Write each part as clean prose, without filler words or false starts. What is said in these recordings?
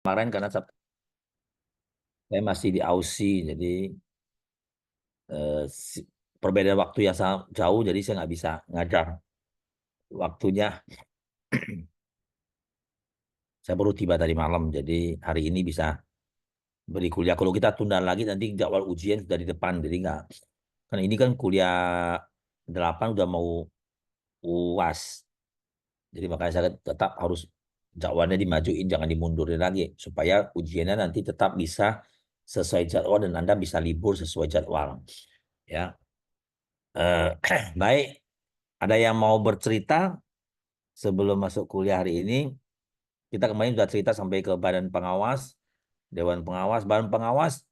kemarin karena saya masih di Aussie, jadi eh, si- perbedaan waktu yang sangat jauh, jadi saya nggak bisa ngajar waktunya. Saya baru tiba tadi malam, jadi hari ini bisa beri kuliah. Kalau kita tunda lagi, nanti jadwal ujian sudah di depan, jadi nggak. Kan ini kan kuliah 8 udah mau UAS, jadi makanya saya tetap harus jadwalnya dimajuin, jangan dimundurin lagi, supaya ujiannya nanti tetap bisa sesuai jadwal dan Anda bisa libur sesuai jadwal. Ya, eh, baik. Ada yang mau bercerita sebelum masuk kuliah hari ini? Kita kemarin sudah cerita sampai ke Badan Pengawas, Dewan Pengawas, Badan Pengawas.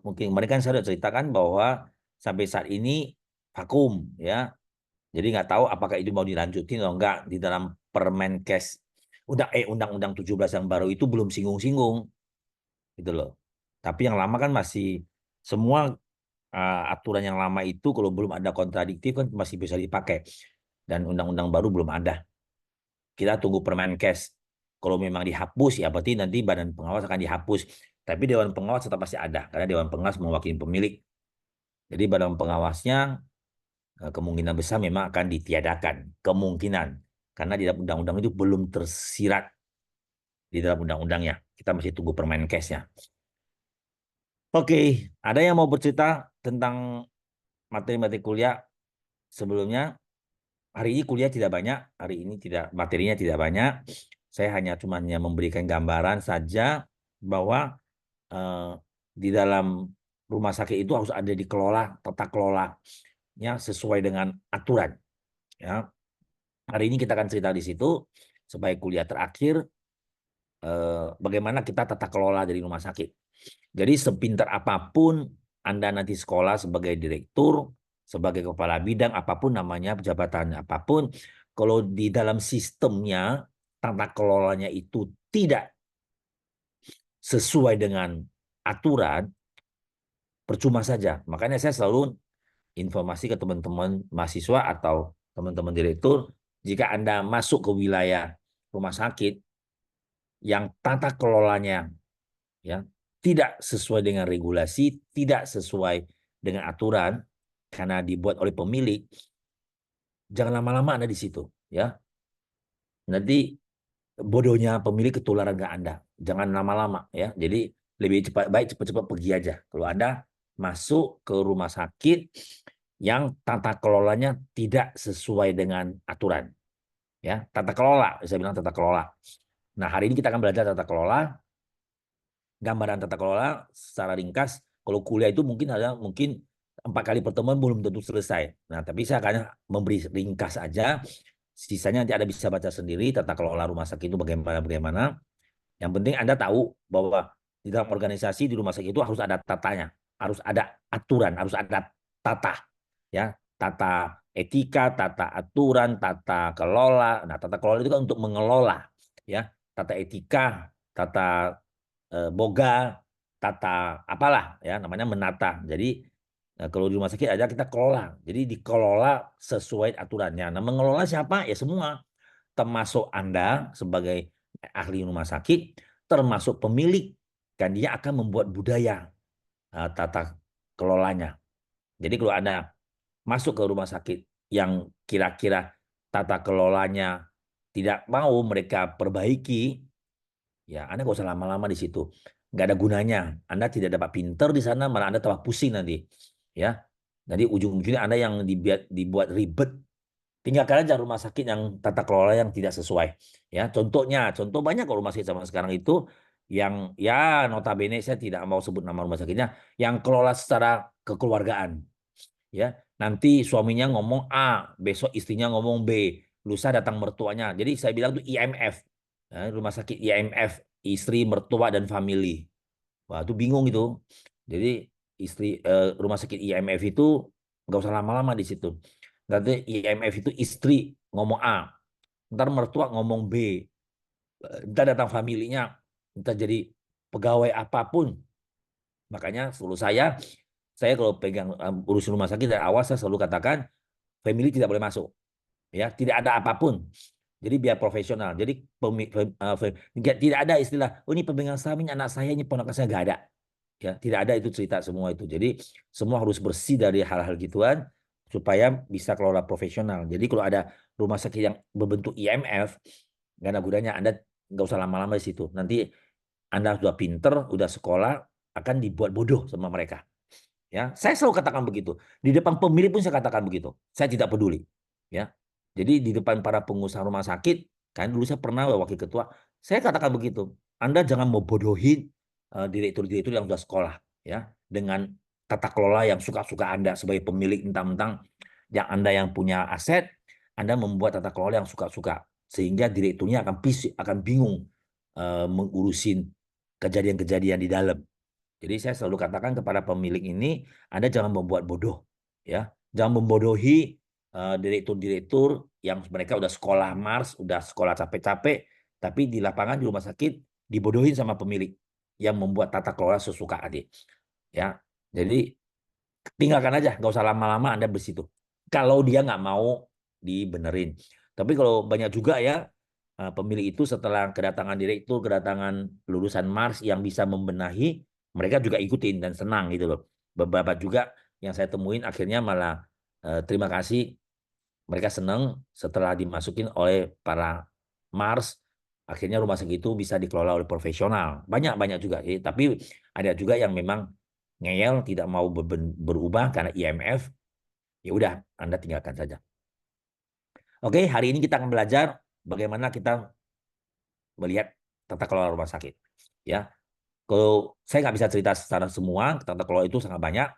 Mungkin kemarin kan saya sudah ceritakan bahwa sampai saat ini vakum, ya. Jadi nggak tahu apakah itu mau dilanjutin atau enggak di dalam Permenkes Undang-Undang 17 yang baru itu belum singgung-singgung gitu loh. Tapi yang lama kan masih semua aturan yang lama itu kalau belum ada kontradiktif kan masih bisa dipakai. Dan undang-undang baru belum ada. Kita tunggu Permenkes. Kalau memang dihapus ya berarti nanti Badan Pengawas akan dihapus. Tapi Dewan Pengawas tetap pasti ada karena Dewan Pengawas mewakili pemilik. Jadi Badan Pengawasnya kemungkinan besar memang akan ditiadakan. Kemungkinan. Karena di dalam undang-undang itu belum tersirat di dalam undang-undangnya. Kita masih tunggu Permenkesnya. Oke, ada yang mau bercerita tentang materi-materi kuliah sebelumnya? Hari ini kuliah tidak banyak, hari ini tidak materinya tidak banyak. Saya hanya memberikan gambaran saja bahwa eh, di dalam rumah sakit itu harus ada dikelola, tata kelolanya sesuai dengan aturan. Ya, hari ini kita akan cerita di situ supaya kuliah terakhir bagaimana kita tata kelola dari rumah sakit. Jadi sepintar apapun Anda nanti sekolah sebagai direktur, sebagai kepala bidang, apapun namanya, jabatannya apapun, kalau di dalam sistemnya, tata kelolanya itu tidak sesuai dengan aturan, percuma saja. Makanya saya selalu informasi ke teman-teman mahasiswa atau teman-teman direktur, jika Anda masuk ke wilayah rumah sakit yang tata kelolanya ya tidak sesuai dengan regulasi, tidak sesuai dengan aturan karena dibuat oleh pemilik, jangan lama-lama Anda di situ ya. Nanti bodohnya pemilik ketularan ke Anda. Jangan lama-lama ya. Jadi lebih cepat baik cepat-cepat pergi aja. Kalau Anda masuk ke rumah sakit yang tata kelolanya tidak sesuai dengan aturan ya. Tata kelola, saya bilang tata kelola. Nah, hari ini kita akan belajar tata kelola, gambaran tata kelola secara ringkas. Kalau kuliah itu mungkin ada 4 kali pertemuan belum tentu selesai. Nah, tapi saya akan memberi ringkas aja. Sisanya nanti Anda bisa baca sendiri tata kelola rumah sakit itu bagaimana. Yang penting Anda tahu bahwa di dalam organisasi di rumah sakit itu harus ada tatanya, harus ada aturan, harus ada tata, ya, tata etika, tata aturan, tata kelola. Nah, tata kelola itu kan untuk mengelola, ya, tata etika, tata boga, tata apalah, ya, namanya menata. Jadi kalau di rumah sakit ada kita kelola, jadi dikelola sesuai aturannya. Nah, mengelola siapa? Ya semua, termasuk Anda sebagai ahli rumah sakit, termasuk pemilik, kan dia akan membuat budaya tata kelolanya. Jadi kalau Anda masuk ke rumah sakit yang kira-kira tata kelolanya tidak mau mereka perbaiki, ya Anda nggak usah lama-lama di situ. Nggak ada gunanya. Anda tidak dapat pinter di sana, malah Anda tambah pusing nanti. Ya, jadi ujung-ujungnya Anda yang dibuat ribet. Tinggalkan aja rumah sakit yang tata kelola yang tidak sesuai. Ya, contoh banyak kalau rumah sakit zaman sekarang itu yang ya notabene saya tidak mau sebut nama rumah sakitnya, yang kelola secara kekeluargaan. Ya, nanti suaminya ngomong A, besok istrinya ngomong B, lusa datang mertuanya. Jadi saya bilang itu IMF, ya, rumah sakit IMF, istri, mertua dan family. Wah, itu bingung itu. Jadi rumah sakit IMF itu nggak usah lama-lama di situ. Nanti IMF itu istri ngomong A, ntar mertua ngomong B, ntar datang familinya, ntar jadi pegawai apapun. Makanya selalu saya kalau pegang urusan rumah sakit dari awal saya selalu katakan family tidak boleh masuk, ya tidak ada apapun. Jadi biar profesional. Jadi tidak ada istilah, oh ini pemegang saham ini anak saya, ini ponakan saya, nggak ada. Ya, tidak ada itu cerita semua itu. Jadi semua harus bersih dari hal-hal gituan supaya bisa kelola profesional. Jadi kalau ada rumah sakit yang berbentuk IMF, nggak ada gunanya. Anda nggak usah lama-lama di situ. Nanti Anda sudah pinter, udah sekolah, akan dibuat bodoh sama mereka. Ya, saya selalu katakan begitu. Di depan pemilik pun saya katakan begitu. Saya tidak peduli. Ya, jadi di depan para pengusaha rumah sakit, kan dulu saya pernah wakil ketua, saya katakan begitu. Anda jangan membodohi direktur-direktur yang sudah sekolah, ya, dengan tata kelola yang suka-suka Anda sebagai pemilik, mentang-mentang yang Anda yang punya aset, Anda membuat tata kelola yang suka-suka, sehingga direkturnya akan bingung mengurusin kejadian-kejadian di dalam. Jadi saya selalu katakan kepada pemilik ini, Anda jangan membuat bodoh, ya, jangan membodohi direktur-direktur yang mereka udah sekolah Mars, udah sekolah capek-capek, tapi di lapangan di rumah sakit dibodohin sama pemilik yang membuat tata kelola sesuka adik, ya. Jadi tinggalkan aja, nggak usah lama-lama Anda bersitu. Kalau dia nggak mau dibenerin. Tapi kalau banyak juga ya pemilik itu setelah kedatangan direktur, kedatangan lulusan Mars yang bisa membenahi, mereka juga ikutin dan senang gitu loh. Beberapa juga yang saya temuin akhirnya malah terima kasih, mereka senang setelah dimasukin oleh para Mars, akhirnya rumah sakit itu bisa dikelola oleh profesional. Banyak-banyak juga sih, tapi ada juga yang memang ngeyel tidak mau berubah karena IMF, ya udah Anda tinggalkan saja. Oke, hari ini kita akan belajar bagaimana kita melihat tata kelola rumah sakit. Ya, kalau saya nggak bisa cerita secara semua, tata kelola itu sangat banyak,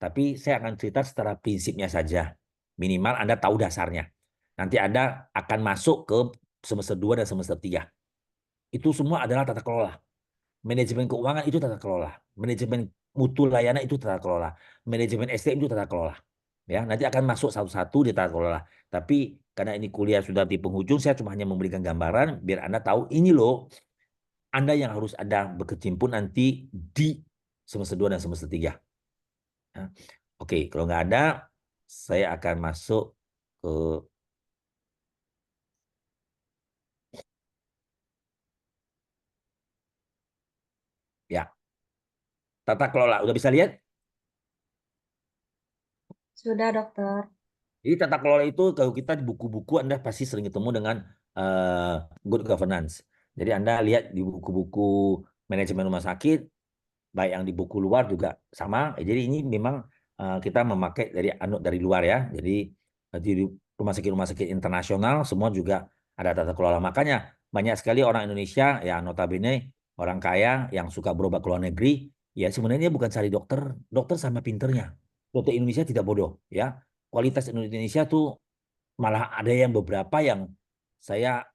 tapi saya akan cerita secara prinsipnya saja. Minimal Anda tahu dasarnya. Nanti Anda akan masuk ke semester 2 dan semester 3. Itu semua adalah tata kelola. Manajemen keuangan itu tata kelola. Manajemen mutu layanan itu tata kelola. Manajemen SDM itu tata kelola. Ya, nanti akan masuk satu-satu di tata kelola. Tapi karena ini kuliah sudah di penghujung, saya cuma hanya memberikan gambaran biar Anda tahu ini loh, Anda yang harus ada berkecimpung nanti di semester 2 dan semester 3. Ya. Oke, kalau nggak ada, saya akan masuk ke ya, tata kelola. Udah bisa lihat? Sudah, dokter. Jadi tata kelola itu kalau kita di buku-buku Anda pasti sering ketemu dengan good governance. Jadi Anda lihat di buku-buku manajemen rumah sakit, baik yang di buku luar juga sama. Jadi ini memang kita memakai dari luar ya. Jadi di rumah sakit internasional semua juga ada tata kelola. Makanya banyak sekali orang Indonesia ya notabene orang kaya yang suka berobat ke luar negeri, ya sebenarnya bukan cari dokter, dokter sama pinternya. Dokter Indonesia tidak bodoh ya. Kualitas Indonesia tuh malah ada yang beberapa yang saya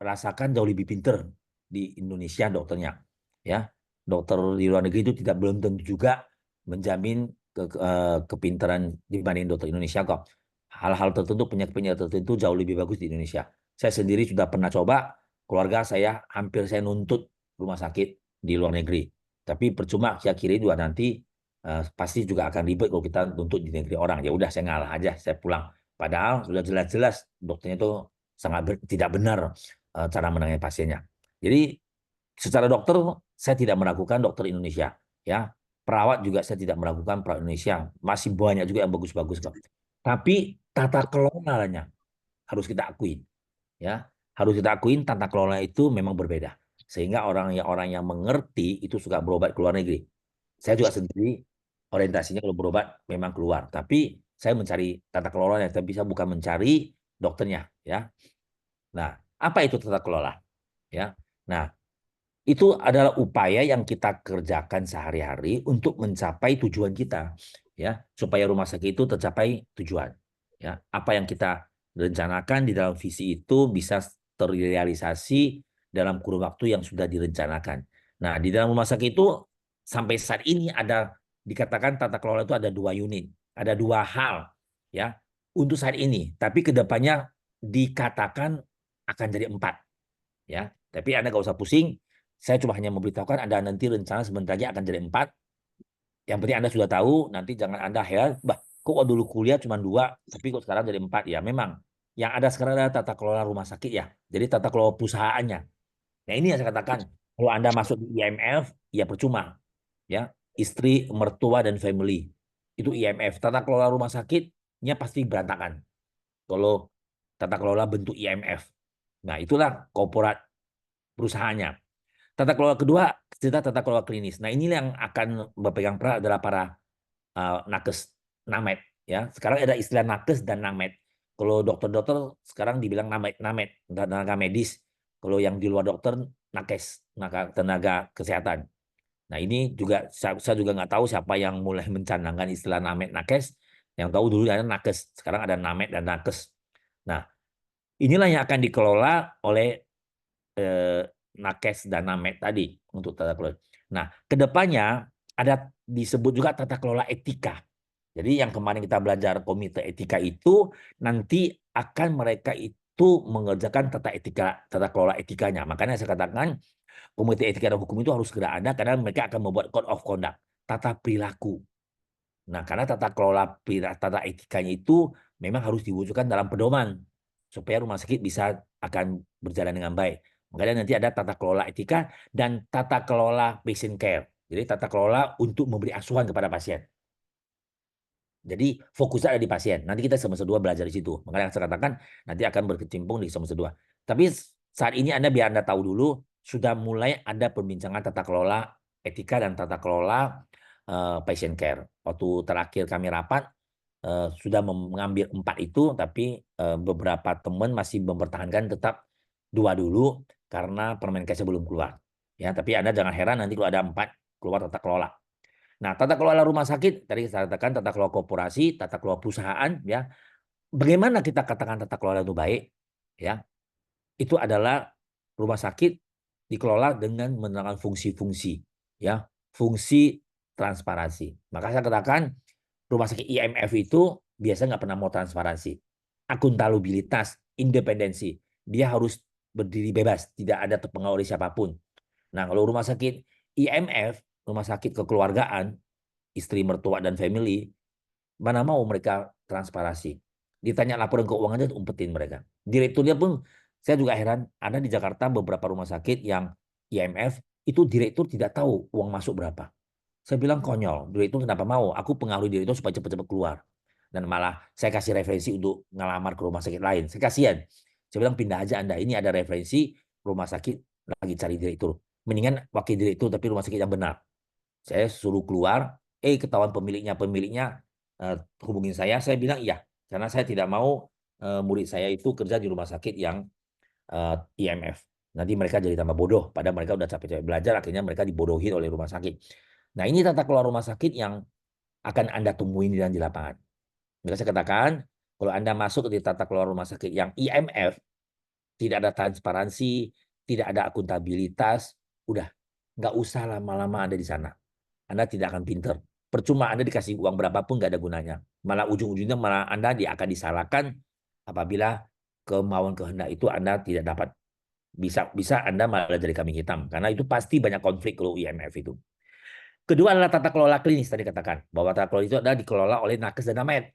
rasakan jauh lebih pinter di Indonesia dokternya. Ya, dokter di luar negeri itu tidak belum tentu juga menjamin kepintaran dibanding dokter Indonesia kok. Hal-hal tertentu, penyakit-penyakit tertentu jauh lebih bagus di Indonesia. Saya sendiri sudah pernah coba, keluarga saya hampir saya nuntut rumah sakit di luar negeri. Tapi percuma, saya kira juga nanti pasti juga akan ribet kalau kita nuntut di negeri orang. Ya udah saya ngalah aja, saya pulang. Padahal sudah jelas-jelas dokternya itu sangat tidak benar cara menangani pasiennya. Jadi secara dokter saya tidak meragukan dokter Indonesia, ya. Perawat juga saya tidak meragukan perawat Indonesia. Masih banyak juga yang bagus-bagus kok. Tapi tata kelolanya harus kita akui, ya. Harus kita akuin tata kelola itu memang berbeda. Sehingga orang yang mengerti itu suka berobat ke luar negeri. Saya juga sendiri orientasinya kalau berobat memang keluar, tapi saya mencari tata kelolanya, tapi bisa bukan mencari dokternya, ya. Nah, apa itu tata kelola? Ya. Nah, itu adalah upaya yang kita kerjakan sehari-hari untuk mencapai tujuan kita, ya, supaya rumah sakit itu tercapai tujuan. Ya, apa yang kita rencanakan di dalam visi itu bisa terrealisasi dalam kurun waktu yang sudah direncanakan. Nah, di dalam rumah sakit itu sampai saat ini ada dikatakan tata kelola itu ada 2 unit, ada 2 hal, ya, untuk saat ini. Tapi kedepannya dikatakan akan jadi 4, ya. Tapi Anda nggak usah pusing. Saya cuma hanya memberitahukan Anda nanti rencana sebentar lagi akan jadi 4. Yang penting Anda sudah tahu, nanti jangan Anda heran, bah, kok dulu kuliah cuma 2, tapi kok sekarang jadi 4. Ya memang, Yang ada sekarang adalah tata kelola rumah sakit ya. Jadi tata kelola perusahaannya. Nah ini yang saya katakan, kalau Anda masuk di IMF, ya percuma. Ya, istri, mertua, dan family. Itu IMF. Tata kelola rumah sakitnya pasti berantakan. Kalau tata kelola bentuk IMF. Nah itulah korporat perusahaannya. Tata kelola kedua, kita tata kelola klinis. Nah ini yang akan berpegang peran adalah para nakes, named. Ya, sekarang ada istilah nakes dan named. Kalau dokter-dokter sekarang dibilang named, named, tenaga medis. Kalau yang di luar dokter, nakes, tenaga kesehatan. Nah ini juga saya juga nggak tahu siapa yang mulai mencanangkan istilah named nakes. Yang tahu dulu ada nakes, sekarang ada named dan nakes. Nah inilah yang akan dikelola oleh eh, nakes dan named tadi untuk tata kelola. Nah kedepannya ada disebut juga tata kelola etika. Jadi yang kemarin kita belajar komite etika itu nanti akan mereka itu mengerjakan tata kelola etikanya. Makanya saya katakan komite etika dan hukum itu harus segera ada karena mereka akan membuat code of conduct, tata perilaku. Nah, karena tata etikanya itu memang harus diwujudkan dalam pedoman supaya rumah sakit bisa akan berjalan dengan baik. Makanya nanti ada tata kelola etika dan tata kelola patient care. Jadi tata kelola untuk memberi asuhan kepada pasien. Jadi fokusnya ada di pasien. Nanti kita semester 2 belajar di situ. Makanya yang saya katakan nanti akan berkecimpung di semester 2. Tapi saat ini Anda biar Anda tahu dulu sudah mulai ada perbincangan tata kelola etika dan tata kelola patient care. Waktu terakhir kami rapat sudah mengambil 4 itu, tapi beberapa teman masih mempertahankan tetap 2 dulu karena Permenkesnya belum keluar. Ya, tapi Anda jangan heran nanti kalau ada 4 keluar tata kelola. Nah, tata kelola rumah sakit tadi saya katakan tata kelola korporasi, tata kelola perusahaan, ya. Bagaimana kita katakan tata kelola itu baik? Ya, itu adalah rumah sakit dikelola dengan menerapkan fungsi-fungsi, ya, fungsi transparansi. Maka saya katakan rumah sakit IMF itu biasanya nggak pernah mau transparansi, akuntabilitas, independensi. Dia harus berdiri bebas, tidak ada terpengaruh oleh siapapun. Nah, kalau rumah sakit IMF, rumah sakit kekeluargaan, istri, mertua, dan family, mana mau mereka transparansi. Ditanya laporan keuangannya, umpetin mereka. Direkturnya pun, saya juga heran, ada di Jakarta beberapa rumah sakit yang IMF, itu direktur tidak tahu uang masuk berapa. Saya bilang konyol, direktur kenapa mau? Aku pengaruhi direktur supaya cepat-cepat keluar. Dan malah saya kasih referensi untuk ngelamar ke rumah sakit lain. Saya kasihan. Saya bilang pindah aja Anda. Ini ada referensi rumah sakit lagi cari direktur. Mendingan wakil direktur tapi rumah sakit yang benar. Saya suruh keluar, ketahuan pemiliknya hubungin saya bilang iya, karena saya tidak mau murid saya itu kerja di rumah sakit yang IMF. Nanti mereka jadi tambah bodoh, padahal mereka udah capek-capek belajar, akhirnya mereka dibodohin oleh rumah sakit. Nah ini tata kelola rumah sakit yang akan Anda temuin di lapangan. Maka saya katakan, kalau Anda masuk di tata kelola rumah sakit yang IMF, tidak ada transparansi, tidak ada akuntabilitas, udah nggak usah lama-lama ada di sana. Anda tidak akan pinter. Percuma Anda dikasih uang berapapun nggak ada gunanya. Malah ujung-ujungnya malah Anda akan disalahkan apabila kemauan kehendak itu Anda tidak dapat. Bisa Anda malah jadi kambing hitam. Karena itu pasti banyak konflik kalau IMF itu. Kedua adalah tata kelola klinis tadi katakan. Bahwa tata kelola itu adalah dikelola oleh nakes dan named.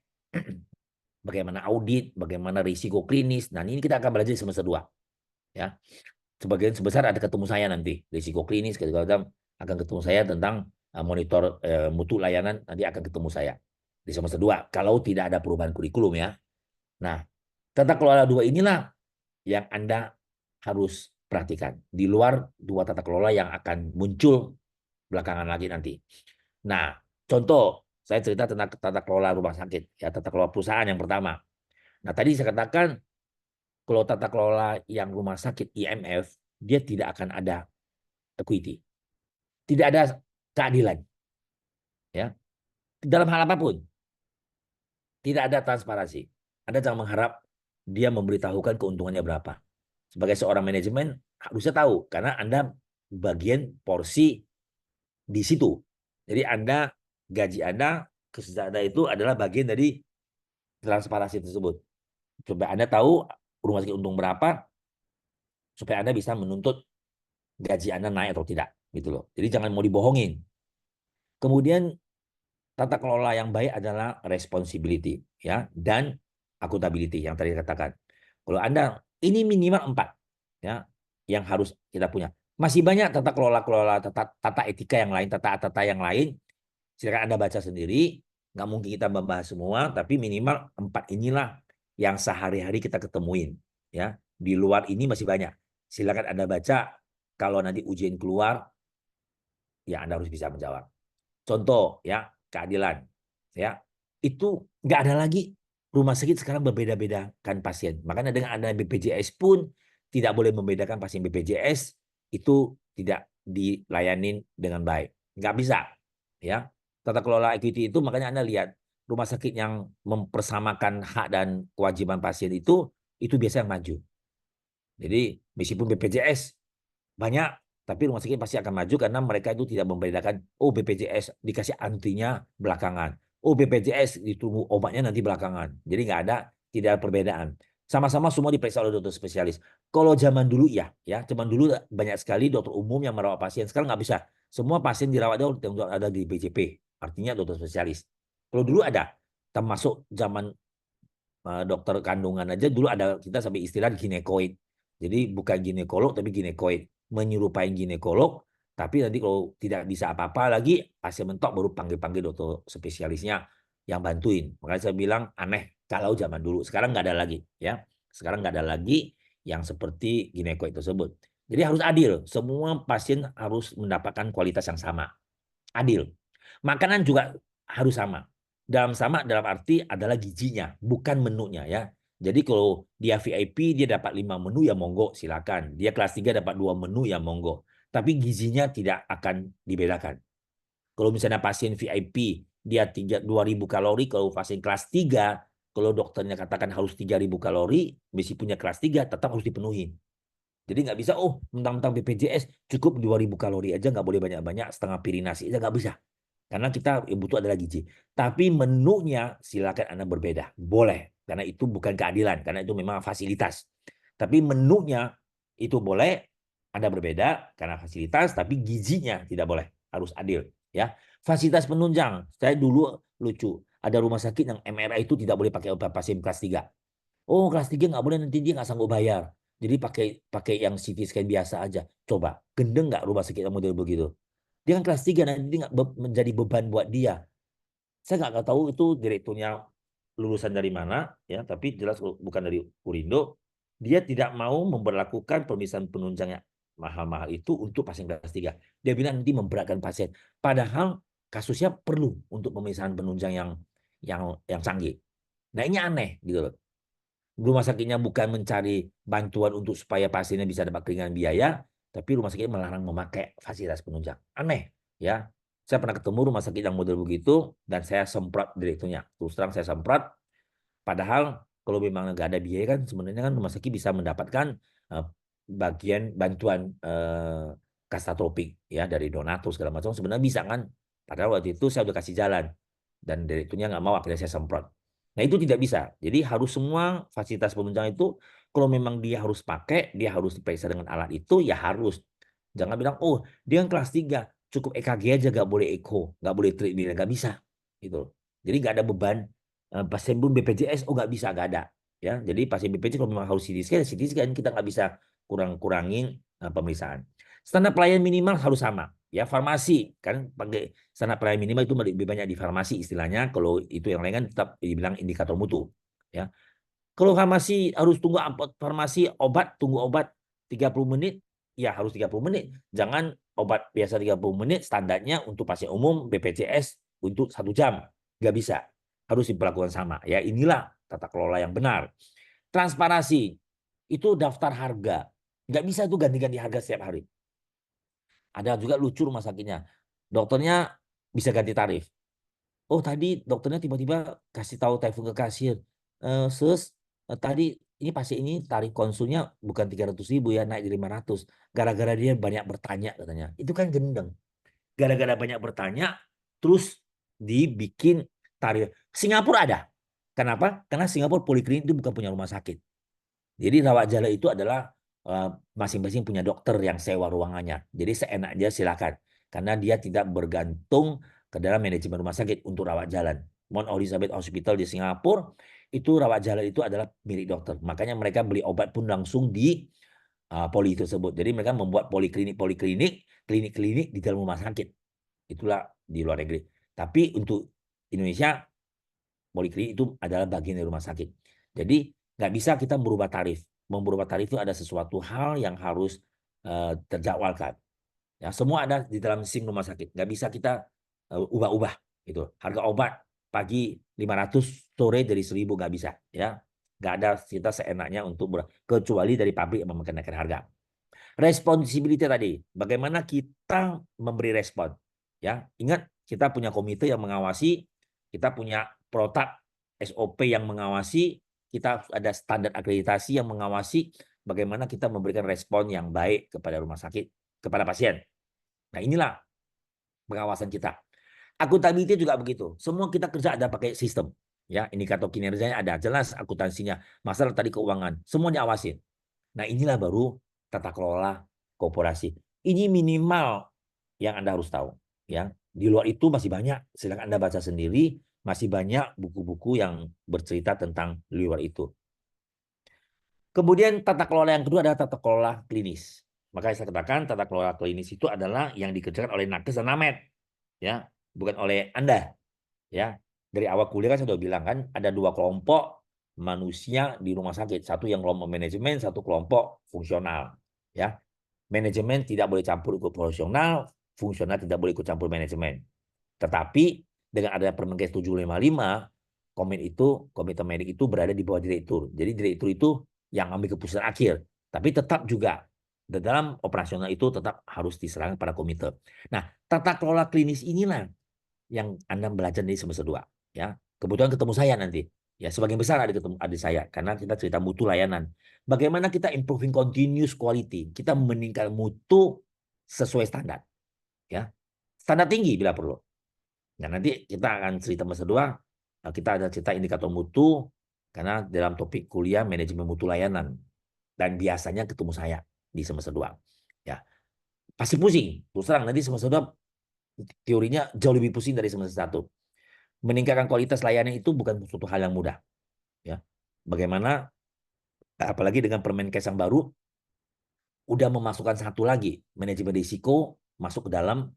Bagaimana audit, bagaimana risiko klinis. Nah ini kita akan belajar di semester 2. Ya. Sebagian sebesar ada ketemu saya nanti. Risiko klinis, akan ketemu saya tentang monitor mutu layanan, nanti akan ketemu saya di semester 2 kalau tidak ada perubahan kurikulum ya. Nah, tata kelola 2 inilah yang Anda harus perhatikan di luar 2 tata kelola yang akan muncul belakangan lagi nanti. Nah, contoh saya cerita tentang tata kelola rumah sakit ya, tata kelola perusahaan yang pertama. Nah, tadi saya katakan kalau tata kelola yang rumah sakit IMF dia tidak akan ada equity, tidak ada keadilan ya dalam hal apapun, tidak ada transparansi. Anda jangan mengharap dia memberitahukan keuntungannya berapa. Sebagai seorang manajemen harusnya tahu karena Anda bagian porsi di situ. Jadi Anda gaji Anda kesejahteraan Anda itu adalah bagian dari transparansi tersebut. Supaya Anda tahu rumah sakit untung berapa supaya Anda bisa menuntut gaji Anda naik atau tidak gitu loh. Jadi jangan mau dibohongin. Kemudian tata kelola yang baik adalah responsibility ya dan accountability yang tadi katakan. Kalau Anda ini minimal 4 ya yang harus kita punya. Masih banyak tata kelola tata etika yang lain, tata yang lain. Silakan Anda baca sendiri. Nggak mungkin kita membahas semua, tapi minimal 4 inilah yang sehari-hari kita ketemuin. Ya, di luar ini masih banyak. Silakan Anda baca. Kalau nanti ujian keluar, ya Anda harus bisa menjawab. Contoh ya, keadilan. Ya, itu nggak ada lagi rumah sakit sekarang berbeda-bedakan pasien. Makanya dengan ada BPJS pun tidak boleh membedakan pasien BPJS itu tidak dilayanin dengan baik. Nggak bisa. Ya, tata kelola equity itu makanya Anda lihat rumah sakit yang mempersamakan hak dan kewajiban pasien itu biasanya yang maju. Jadi meskipun BPJS banyak, tapi rumah sakit pasti akan maju karena mereka itu tidak membedakan, oh BPJS dikasih antinya belakangan, oh BPJS ditunggu obatnya nanti belakangan. Jadi nggak ada, tidak ada perbedaan. Sama-sama semua diperiksa oleh dokter spesialis. Kalau zaman dulu ya, zaman dulu banyak sekali dokter umum yang merawat pasien. Sekarang nggak bisa. Semua pasien dirawat ada di BCP, artinya dokter spesialis. Kalau dulu ada, termasuk zaman dokter kandungan aja dulu ada kita sampai istilah ginekoid. Jadi bukan ginekolog tapi ginekoid, menyerupai ginekolog, tapi nanti kalau tidak bisa apa-apa lagi pasien mentok baru panggil-panggil dokter spesialisnya yang bantuin. Makanya saya bilang aneh kalau zaman dulu. Sekarang nggak ada lagi ya. Sekarang nggak ada lagi yang seperti ginekoid tersebut. Jadi harus adil. Semua pasien harus mendapatkan kualitas yang sama. Adil. Makanan juga harus sama. Dalam arti adalah gizinya, bukan menunya ya. Jadi kalau dia VIP dia dapat 5 menu ya monggo silakan. Dia kelas 3 dapat 2 menu ya monggo. Tapi gizinya tidak akan dibedakan. Kalau misalnya pasien VIP dia 2.000 kalori, kalau pasien kelas 3 kalau dokternya katakan harus 3.000 kalori, meskipun punya kelas 3 tetap harus dipenuhi. Jadi nggak bisa, oh mentang-mentang BPJS cukup 2.000 kalori aja, nggak boleh banyak-banyak, setengah piring nasi aja nggak bisa. Karena kita yang butuh adalah gizi. Tapi menunya silakan Anda berbeda. Boleh. Karena itu bukan keadilan. Karena itu memang fasilitas. Tapi menunya itu boleh Anda berbeda karena fasilitas. Tapi gizinya tidak boleh. Harus adil. Ya. Fasilitas penunjang. Saya dulu lucu. Ada rumah sakit yang MRI itu tidak boleh pakai obat pasien kelas 3. Oh kelas 3 nggak boleh, nanti dia nggak sanggup bayar. Jadi pakai pakai yang CT scan biasa aja. Coba. Gendeng nggak rumah sakit yang model begitu? Dia kan kelas 3 nanti nggak menjadi beban buat dia. Saya nggak tahu itu direkturnya lulusan dari mana ya, tapi jelas bukan dari Urindo. Dia tidak mau memperlakukan pemeriksaan penunjang yang mahal-mahal itu untuk pasien kelas 3. Dia bilang nanti memberatkan pasien. Padahal kasusnya perlu untuk pemeriksaan penunjang yang canggih. Nah, ini aneh gitu loh. Rumah sakitnya bukan mencari bantuan untuk supaya pasiennya bisa dapat keringanan biaya, tapi rumah sakit melarang memakai fasilitas penunjang. Aneh, ya. Saya pernah ketemu rumah sakit yang model begitu, dan saya semprot direkturnya. Terus terang saya semprot, padahal kalau memang nggak ada biaya kan, sebenarnya kan rumah sakit bisa mendapatkan bagian bantuan kasta tropik ya dari donatur segala macam. Sebenarnya bisa kan, padahal waktu itu saya udah kasih jalan, dan direkturnya nggak mau, akhirnya saya semprot. Nah itu tidak bisa. Jadi harus semua fasilitas penunjang itu kalau memang dia harus pakai, dia harus diperiksa dengan alat itu, ya harus. Jangan bilang, oh dia kan kelas 3, cukup EKG aja nggak boleh echo, nggak boleh treadmill, nggak bisa. Gitu. Jadi nggak ada beban. Pasien pun BPJS, oh nggak bisa, nggak ada. Ya, jadi pasien BPJS kalau memang harus CT scan kita nggak bisa kurangin pemeriksaan. Standar pelayanan minimal harus sama. Ya, farmasi kan pakai standar pelayanan minimal itu lebih banyak di farmasi istilahnya. Kalau itu yang lain kan tetap dibilang indikator mutu. Ya, kalau farmasi harus tunggu farmasi obat, tunggu obat 30 menit, ya harus 30 menit. Jangan obat biasa 30 menit, standarnya untuk pasien umum BPJS untuk 1 jam. Nggak bisa. Harus diperlakukan sama. Ya inilah tata kelola yang benar. Transparansi. Itu daftar harga. Nggak bisa tuh ganti-ganti harga setiap hari. Ada juga lucu rumah sakitnya. Dokternya bisa ganti tarif. Oh tadi dokternya tiba-tiba kasih tahu telepon ke kasir. Tadi ini pasien ini tarif konsulnya bukan 300.000 ya, naik jadi 500. Gara-gara dia banyak bertanya katanya. Itu kan gendeng. Gara-gara banyak bertanya, terus dibikin tarif. Singapura ada. Kenapa? Karena Singapura poliklinik itu bukan punya rumah sakit. Jadi rawat jalan itu adalah masing-masing punya dokter yang sewa ruangannya. Jadi seenaknya silakan. Karena dia tidak bergantung ke dalam manajemen rumah sakit untuk rawat jalan. Mount Elizabeth Hospital di Singapura itu rawat jalan itu adalah milik dokter. Makanya mereka beli obat pun langsung di poli tersebut. Jadi mereka membuat poliklinik, klinik-klinik di dalam rumah sakit. Itulah di luar negeri. Tapi untuk Indonesia, poliklinik itu adalah bagian dari rumah sakit. Jadi nggak bisa kita merubah tarif. Merubah tarif itu ada sesuatu hal yang harus terjadwalkan. Ya, semua ada di dalam SIM rumah sakit. Nggak bisa kita ubah-ubah gitu. Harga obat pagi 500, sore dari 1.000 nggak bisa. Ya, nggak ada kita seenaknya untuk kecuali dari pabrik yang menaikkan harga. Responsibility tadi, bagaimana kita memberi respon. Ya, ingat kita punya komite yang mengawasi, kita punya protap SOP yang mengawasi, kita ada standar akreditasi yang mengawasi bagaimana kita memberikan respon yang baik kepada rumah sakit, kepada pasien. Nah, inilah pengawasan kita. Akuntabilitas juga begitu. Semua kita kerja ada pakai sistem. Ya, indikator kinerjanya ada, jelas akuntansinya. Masalah tadi keuangan, semua diawasin. Nah, inilah baru tata kelola korporasi. Ini minimal yang Anda harus tahu. Ya, di luar itu masih banyak. Silakan Anda baca sendiri. Masih banyak buku-buku yang bercerita tentang di luar itu. Kemudian tata kelola yang kedua adalah tata kelola klinis. Makanya saya katakan tata kelola klinis itu adalah yang dikerjakan oleh nakes dan named, ya, bukan oleh Anda. Ya, dari awal kuliah kan saya sudah bilang kan ada dua kelompok manusia di rumah sakit, satu yang kelompok manajemen, satu kelompok fungsional. Ya, manajemen tidak boleh campur ikut profesional, fungsional tidak boleh ikut campur manajemen. Tetapi dengan adanya Permenkes 755, komite medik itu berada di bawah direktur. Jadi direktur itu yang ambil keputusan akhir. Tapi tetap juga dalam operasional itu tetap harus diserahkan pada komite. Nah, tata kelola klinis inilah yang Anda belajar di semester 2. Ya. Kebetulan ketemu saya nanti. Ya, sebagian besar ada ketemu adik saya karena kita cerita mutu layanan. Bagaimana kita improving continuous quality? Kita meningkatkan mutu sesuai standar, ya. Standar tinggi bila perlu. Nah, nanti kita akan cerita masa 2, kita ada cerita indikator mutu karena dalam topik kuliah manajemen mutu layanan dan biasanya ketemu saya di semester 2. Ya, pasti pusing. Terus terang nanti semester 2 teorinya jauh lebih pusing dari semester 1. Meningkatkan kualitas layanan itu bukan suatu hal yang mudah, ya. Bagaimana apalagi dengan Permenkes yang baru udah memasukkan satu lagi manajemen risiko masuk ke dalam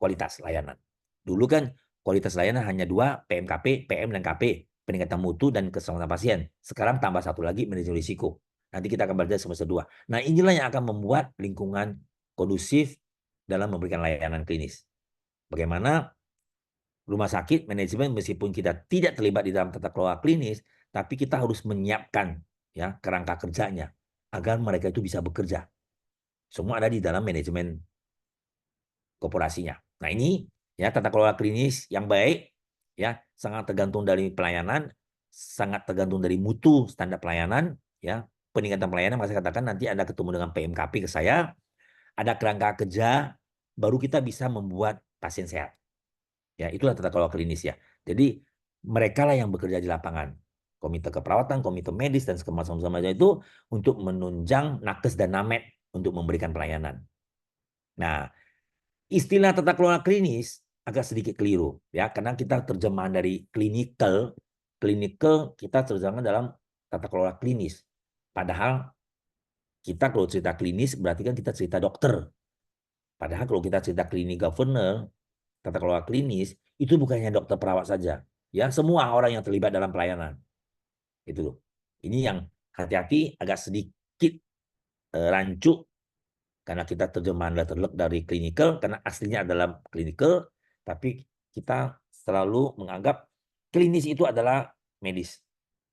kualitas layanan. Dulu kan kualitas layanan hanya 2, PMKP, PM dan KP, peningkatan mutu dan keselamatan pasien. Sekarang tambah satu lagi manajemen risiko. Nanti kita akan belajar semester 2. Nah, inilah yang akan membuat lingkungan kondusif dalam memberikan layanan klinis. Bagaimana rumah sakit manajemen meskipun kita tidak terlibat di dalam tata kelola klinis, tapi kita harus menyiapkan ya kerangka kerjanya agar mereka itu bisa bekerja. Semua ada di dalam manajemen korporasinya. Nah, ini ya tata kelola klinis yang baik ya sangat tergantung dari pelayanan, sangat tergantung dari mutu standar pelayanan ya. Peningkatan pelayanan saya katakan nanti Anda ketemu dengan PMKP ke saya, ada kerangka kerja baru kita bisa membuat pasien sehat. Ya, itulah tata kelola klinis ya. Jadi mereka lah yang bekerja di lapangan. Komite keperawatan, komite medis dan semacam itu untuk menunjang nakes dan named untuk memberikan pelayanan. Nah, istilah tata kelola klinis agak sedikit keliru ya karena kita terjemahan dari clinical kita terjemahkan dalam tata kelola klinis. Padahal kita kalau cerita klinis berarti kan kita cerita dokter. Padahal kalau kita cerita klinik governor, tata kelola klinis itu bukannya dokter perawat saja, ya semua orang yang terlibat dalam pelayanan. Itu loh. Ini yang hati-hati agak sedikit rancu karena kita terjemahan letterlock dari clinical karena aslinya adalah clinical, tapi kita selalu menganggap klinis itu adalah medis.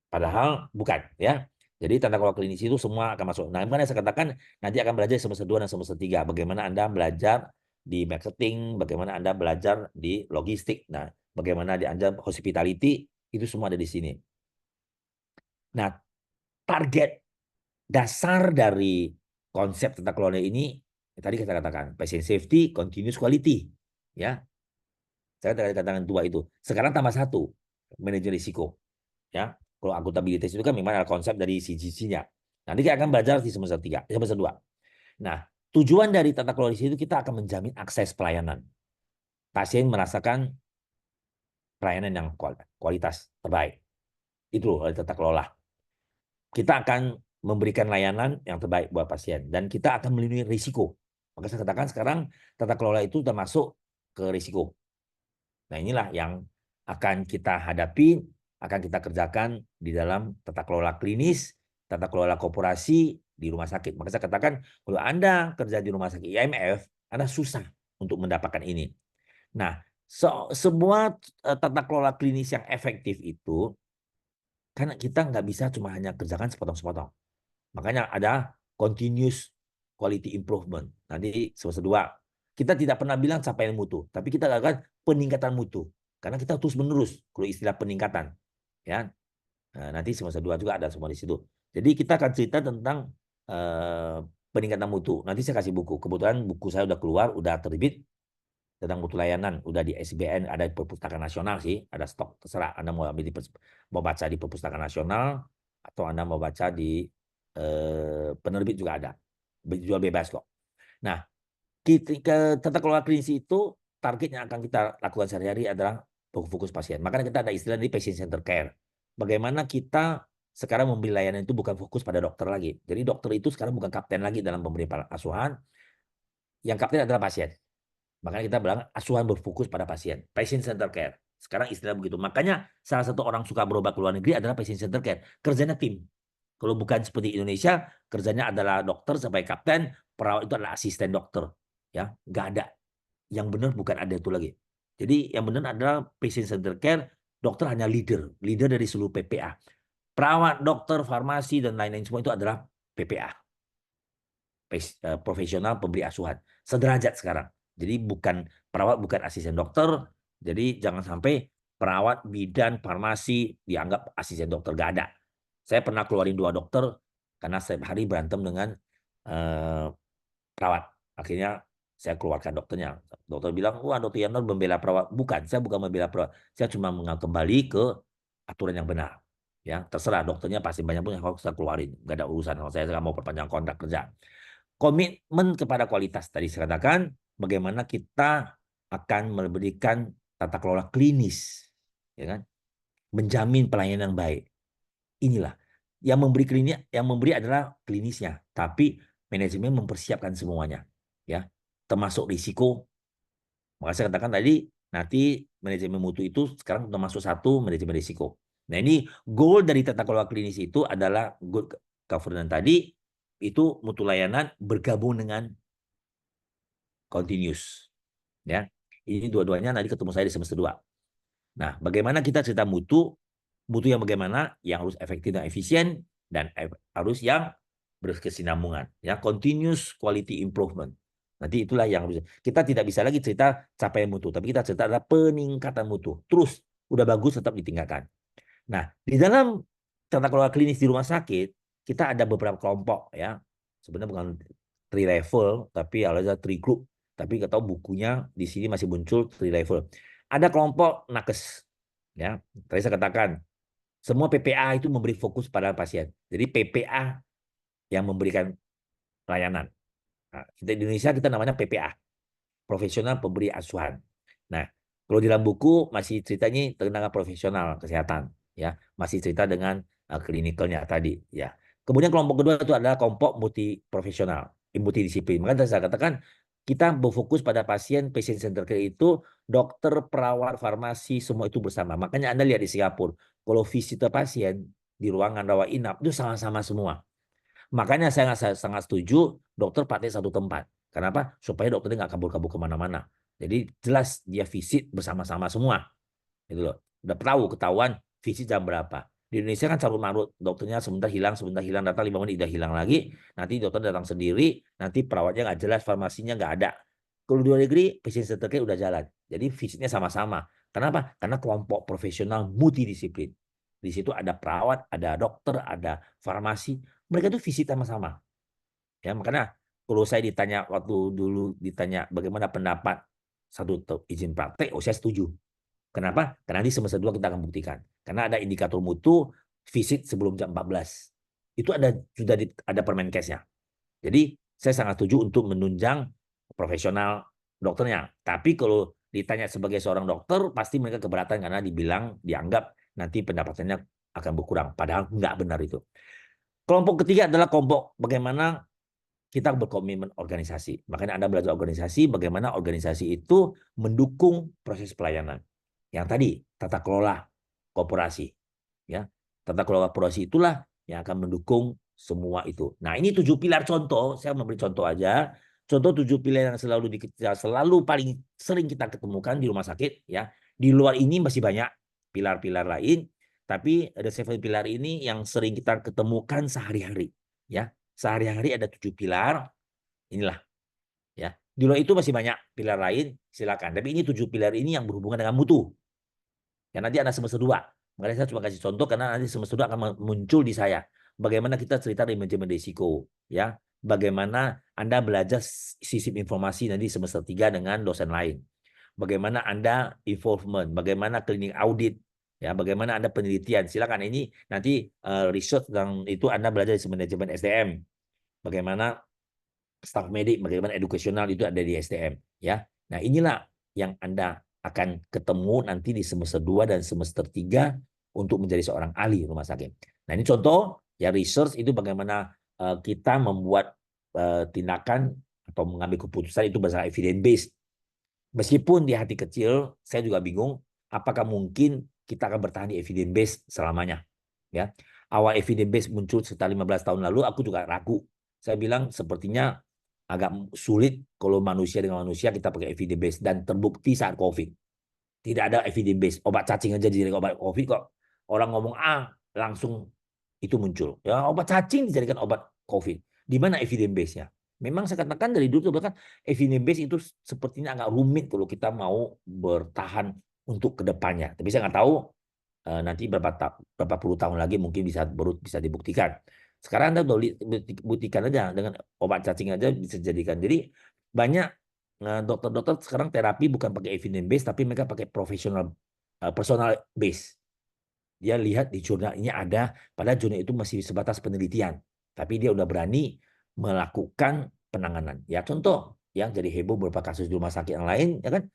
Padahal bukan, ya. Jadi tata kelola klinis itu semua akan masuk. Nah, mana saya katakan nanti akan belajar semester 2 dan semester 3 bagaimana Anda belajar di marketing, bagaimana Anda belajar di logistik. Nah, bagaimana di Anda hospitality itu semua ada di sini. Nah, target dasar dari konsep tata kelola ini tadi kita katakan patient safety, continuous quality, ya. Saya katakan dua itu. Sekarang tambah satu, manajer risiko, ya. Kalau akuntabilitas itu kan memang ada konsep dari sisi-sisinya. Nanti kita akan belajar di semester 3, semester 2. Nah, tujuan dari tata kelola itu kita akan menjamin akses pelayanan. Pasien merasakan pelayanan yang kualitas terbaik. Itu oleh tata kelola. Kita akan memberikan layanan yang terbaik buat pasien dan kita akan melindungi risiko. Maka saya katakan sekarang tata kelola itu sudah masuk ke risiko. Nah, inilah yang akan kita hadapi, akan kita kerjakan di dalam tata kelola klinis, tata kelola korporasi di rumah sakit. Maka saya katakan, kalau Anda kerja di rumah sakit IMF, Anda susah untuk mendapatkan ini. Nah, semua tata kelola klinis yang efektif itu, kan kita nggak bisa cuma hanya kerjakan sepotong-sepotong. Makanya ada continuous quality improvement. Nanti semester 2. Kita tidak pernah bilang capaian mutu, tapi kita lakukan peningkatan mutu. Karena kita terus menerus, kalau istilah peningkatan. Ya, nah, nanti semester 2 juga ada semua di situ. Jadi kita akan cerita tentang peningkatan mutu. Nanti saya kasih buku. Kebetulan buku saya udah keluar, udah terbit tentang mutu layanan. Udah di SBN, ada di Perpustakaan Nasional sih. Ada stok, terserah Anda mau ambil mau baca di Perpustakaan Nasional, atau Anda mau baca di penerbit juga ada. Jual bebas kok. Nah, tata kelola klinis itu target yang akan kita lakukan sehari-hari adalah fokus pasien. Makanya kita ada istilah di patient center care. Bagaimana kita sekarang memberi layanan itu bukan fokus pada dokter lagi. Jadi dokter itu sekarang bukan kapten lagi dalam pemberi asuhan. Yang kapten adalah pasien. Makanya kita bilang asuhan berfokus pada pasien. Patient center care. Sekarang istilah begitu. Makanya salah satu orang suka berobat ke luar negeri adalah patient center care. Kerjanya tim. Kalau bukan seperti Indonesia, kerjanya adalah dokter sampai kapten, perawat itu adalah asisten dokter. Ya, nggak ada. Yang benar bukan ada itu lagi. Jadi yang benar adalah patient center care, dokter hanya leader dari seluruh PPA. Perawat, dokter, farmasi, dan lain-lain semua itu adalah PPA. Profesional pemberi asuhan. Sederajat sekarang. Jadi bukan perawat, bukan asisten dokter. Jadi jangan sampai perawat, bidan, farmasi dianggap asisten dokter. Nggak ada. Saya pernah keluarin 2 dokter karena setiap hari berantem dengan perawat. Akhirnya saya keluarkan dokternya. Dokter bilang, wah dokter Yanor membela perawat. Bukan, saya bukan membela perawat. Saya cuma kembali ke aturan yang benar. Ya, terserah dokternya pasti banyak pun yang harus saya keluarin. Nggak ada urusan. Saya nggak mau perpanjang kontrak kerja. Komitmen kepada kualitas tadi saya katakan, bagaimana kita akan memberikan tata kelola klinis, ya kan, menjamin pelayanan yang baik. Inilah yang memberi klinis, yang memberi adalah klinisnya, tapi manajemen mempersiapkan semuanya, ya, termasuk risiko. Maka saya katakan tadi, nanti manajemen mutu itu sekarang termasuk satu manajemen risiko. Nah, ini goal dari tata kelola klinis itu adalah good governance tadi, itu mutu layanan bergabung dengan continuous. Ya, ini dua-duanya nanti ketemu saya di semester 2. Nah, bagaimana kita cerita mutu? Mutu yang bagaimana? Yang harus efektif dan efisien, dan harus yang berkesinambungan. Ya, continuous quality improvement. Nanti itulah yang harus. Kita tidak bisa lagi cerita capaian mutu, tapi kita cerita adalah peningkatan mutu. Terus, udah bagus tetap ditingkatkan. Nah, di dalam tata kelola klinis di rumah sakit, kita ada beberapa kelompok ya. Sebenarnya bukan 3 level, tapi ada 3 group. Tapi nggak tahu bukunya di sini masih muncul 3 level. Ada kelompok nakes. Ya, tadi saya katakan semua PPA itu memberi fokus pada pasien. Jadi PPA yang memberikan layanan. Nah, kita di Indonesia kita namanya PPA, profesional pemberi asuhan. Nah, kalau di dalam buku masih ceritanya tenaga profesional kesehatan, ya, masih cerita dengan klinikalnya tadi, ya. Kemudian kelompok kedua itu adalah kelompok multi profesional, multidisiplin. Maka saya katakan kita berfokus pada pasien, patient center care itu dokter, perawat, farmasi semua itu bersama. Makanya Anda lihat di Singapura, kalau visit pasien di ruangan rawat inap itu sama-sama semua. Makanya saya sangat setuju dokter praktek satu tempat. Kenapa? Supaya dokternya nggak kabur-kabur kemana-mana. Jadi jelas dia visit bersama-sama semua. Gitu loh. Udah ketahuan visit jam berapa. Di Indonesia kan carut marut, dokternya sebentar hilang, datang 5 menit udah hilang lagi. Nanti dokter datang sendiri, nanti perawatnya nggak jelas, farmasinya nggak ada. Kalau di luar negeri, patient center care udah jalan. Jadi visitnya sama-sama. Kenapa? Karena kelompok profesional multidisiplin. Di situ ada perawat, ada dokter, ada farmasi. Mereka itu visit sama-sama. Ya, makanya kalau saya ditanya waktu dulu ditanya bagaimana pendapat satu izin praktek, saya setuju. Kenapa? Karena nanti semester 2 kita akan buktikan. Karena ada indikator mutu visit sebelum jam 14. Itu sudah ada Permenkesnya. Jadi saya sangat setuju untuk menunjang profesional dokternya. Tapi kalau ditanya sebagai seorang dokter, pasti mereka keberatan karena dianggap nanti pendapatannya akan berkurang. Padahal nggak benar itu. Kelompok ketiga adalah kelompok bagaimana kita berkomitmen organisasi. Makanya Anda belajar organisasi, bagaimana organisasi itu mendukung proses pelayanan. Yang tadi, tata kelola korporasi. Ya, tata kelola korporasi itulah yang akan mendukung semua itu. Nah, ini 7 pilar contoh. Saya memberi contoh aja. Contoh 7 pilar yang selalu paling sering kita ketemukan di rumah sakit. Ya, di luar ini masih banyak pilar-pilar lain. Tapi ada 7 pilar ini yang sering kita ketemukan sehari-hari. Ya, sehari-hari ada 7 pilar. Inilah ya. Di luar itu masih banyak pilar lain, silakan. Tapi ini 7 pilar ini yang berhubungan dengan mutu. Ya nanti ada semester 2. Makanya saya cuma kasih contoh karena nanti semester 2 akan muncul di saya. Bagaimana kita cerita di manajemen risiko, ya. Bagaimana Anda belajar sistem informasi nanti semester 3 dengan dosen lain. Bagaimana Anda involvement, bagaimana klinik audit, ya, bagaimana Anda penelitian. Silakan ini nanti research dan itu Anda belajar di manajemen SDM. Bagaimana staf medik, bagaimana edukasional itu ada di SDM, ya. Nah, inilah yang Anda akan ketemu nanti di semester 2 dan semester 3 untuk menjadi seorang ahli rumah sakit. Nah, ini contoh ya research itu bagaimana kita membuat tindakan atau mengambil keputusan itu berdasarkan evidence based. Meskipun di hati kecil saya juga bingung apakah mungkin kita akan bertahan di evidence based selamanya, ya. Awal evidence based muncul sekitar 15 tahun lalu aku juga ragu. Saya bilang sepertinya agak sulit kalau manusia dengan manusia kita pakai evidence based, dan terbukti saat COVID. Tidak ada evidence based. Obat cacing aja dijadikan obat COVID kok. Orang ngomong langsung itu muncul. Ya, obat cacing dijadikan obat COVID. Di mana evidence base-nya? Memang saya katakan dari dulu bahkan evidence base itu sepertinya agak rumit kalau kita mau bertahan untuk kedepannya. Tapi saya nggak tahu nanti berapa puluh tahun lagi mungkin baru bisa dibuktikan. Sekarang Anda buktikan aja dengan obat cacing aja bisa dijadikan. Jadi banyak dokter-dokter sekarang terapi bukan pakai evidence base tapi mereka pakai personal base. Dia lihat di jurnal ini ada, padahal jurnal itu masih sebatas penelitian. Tapi dia udah berani melakukan penanganan. Ya contoh, yang jadi heboh beberapa kasus di rumah sakit yang lain, ya kan?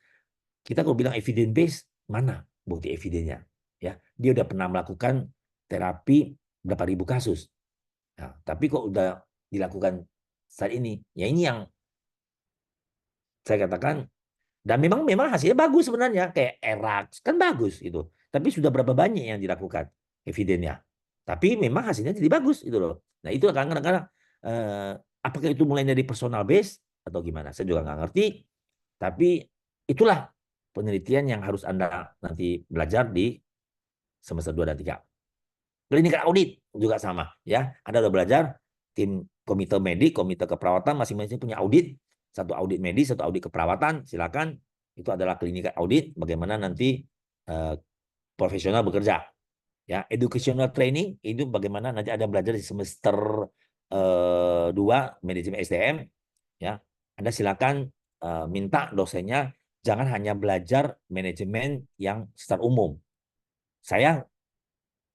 Kita kalau bilang evidence base, mana bukti evidennya? Ya, dia udah pernah melakukan terapi berapa ribu kasus. Nah, tapi kok udah dilakukan saat ini? Ya ini yang saya katakan. Dan memang hasilnya bagus sebenarnya, kayak ERAX kan bagus itu. Tapi sudah berapa banyak yang dilakukan evidennya. Tapi memang hasilnya jadi bagus itu loh. Nah itu kadang-kadang apakah itu mulai dari personal base atau gimana? Saya juga nggak ngerti. Tapi itulah penelitian yang harus Anda nanti belajar di semester 2 dan 3. Klinik audit juga sama ya. Anda udah belajar tim komite medik, komite keperawatan masing-masing punya audit. Satu audit medis, satu audit keperawatan, silakan. Itu adalah klinik audit bagaimana nanti profesional bekerja. Ya, educational training itu bagaimana nanti Anda belajar di semester 2 manajemen SDM, ya. Anda silakan minta dosennya jangan hanya belajar manajemen yang secara umum. Saya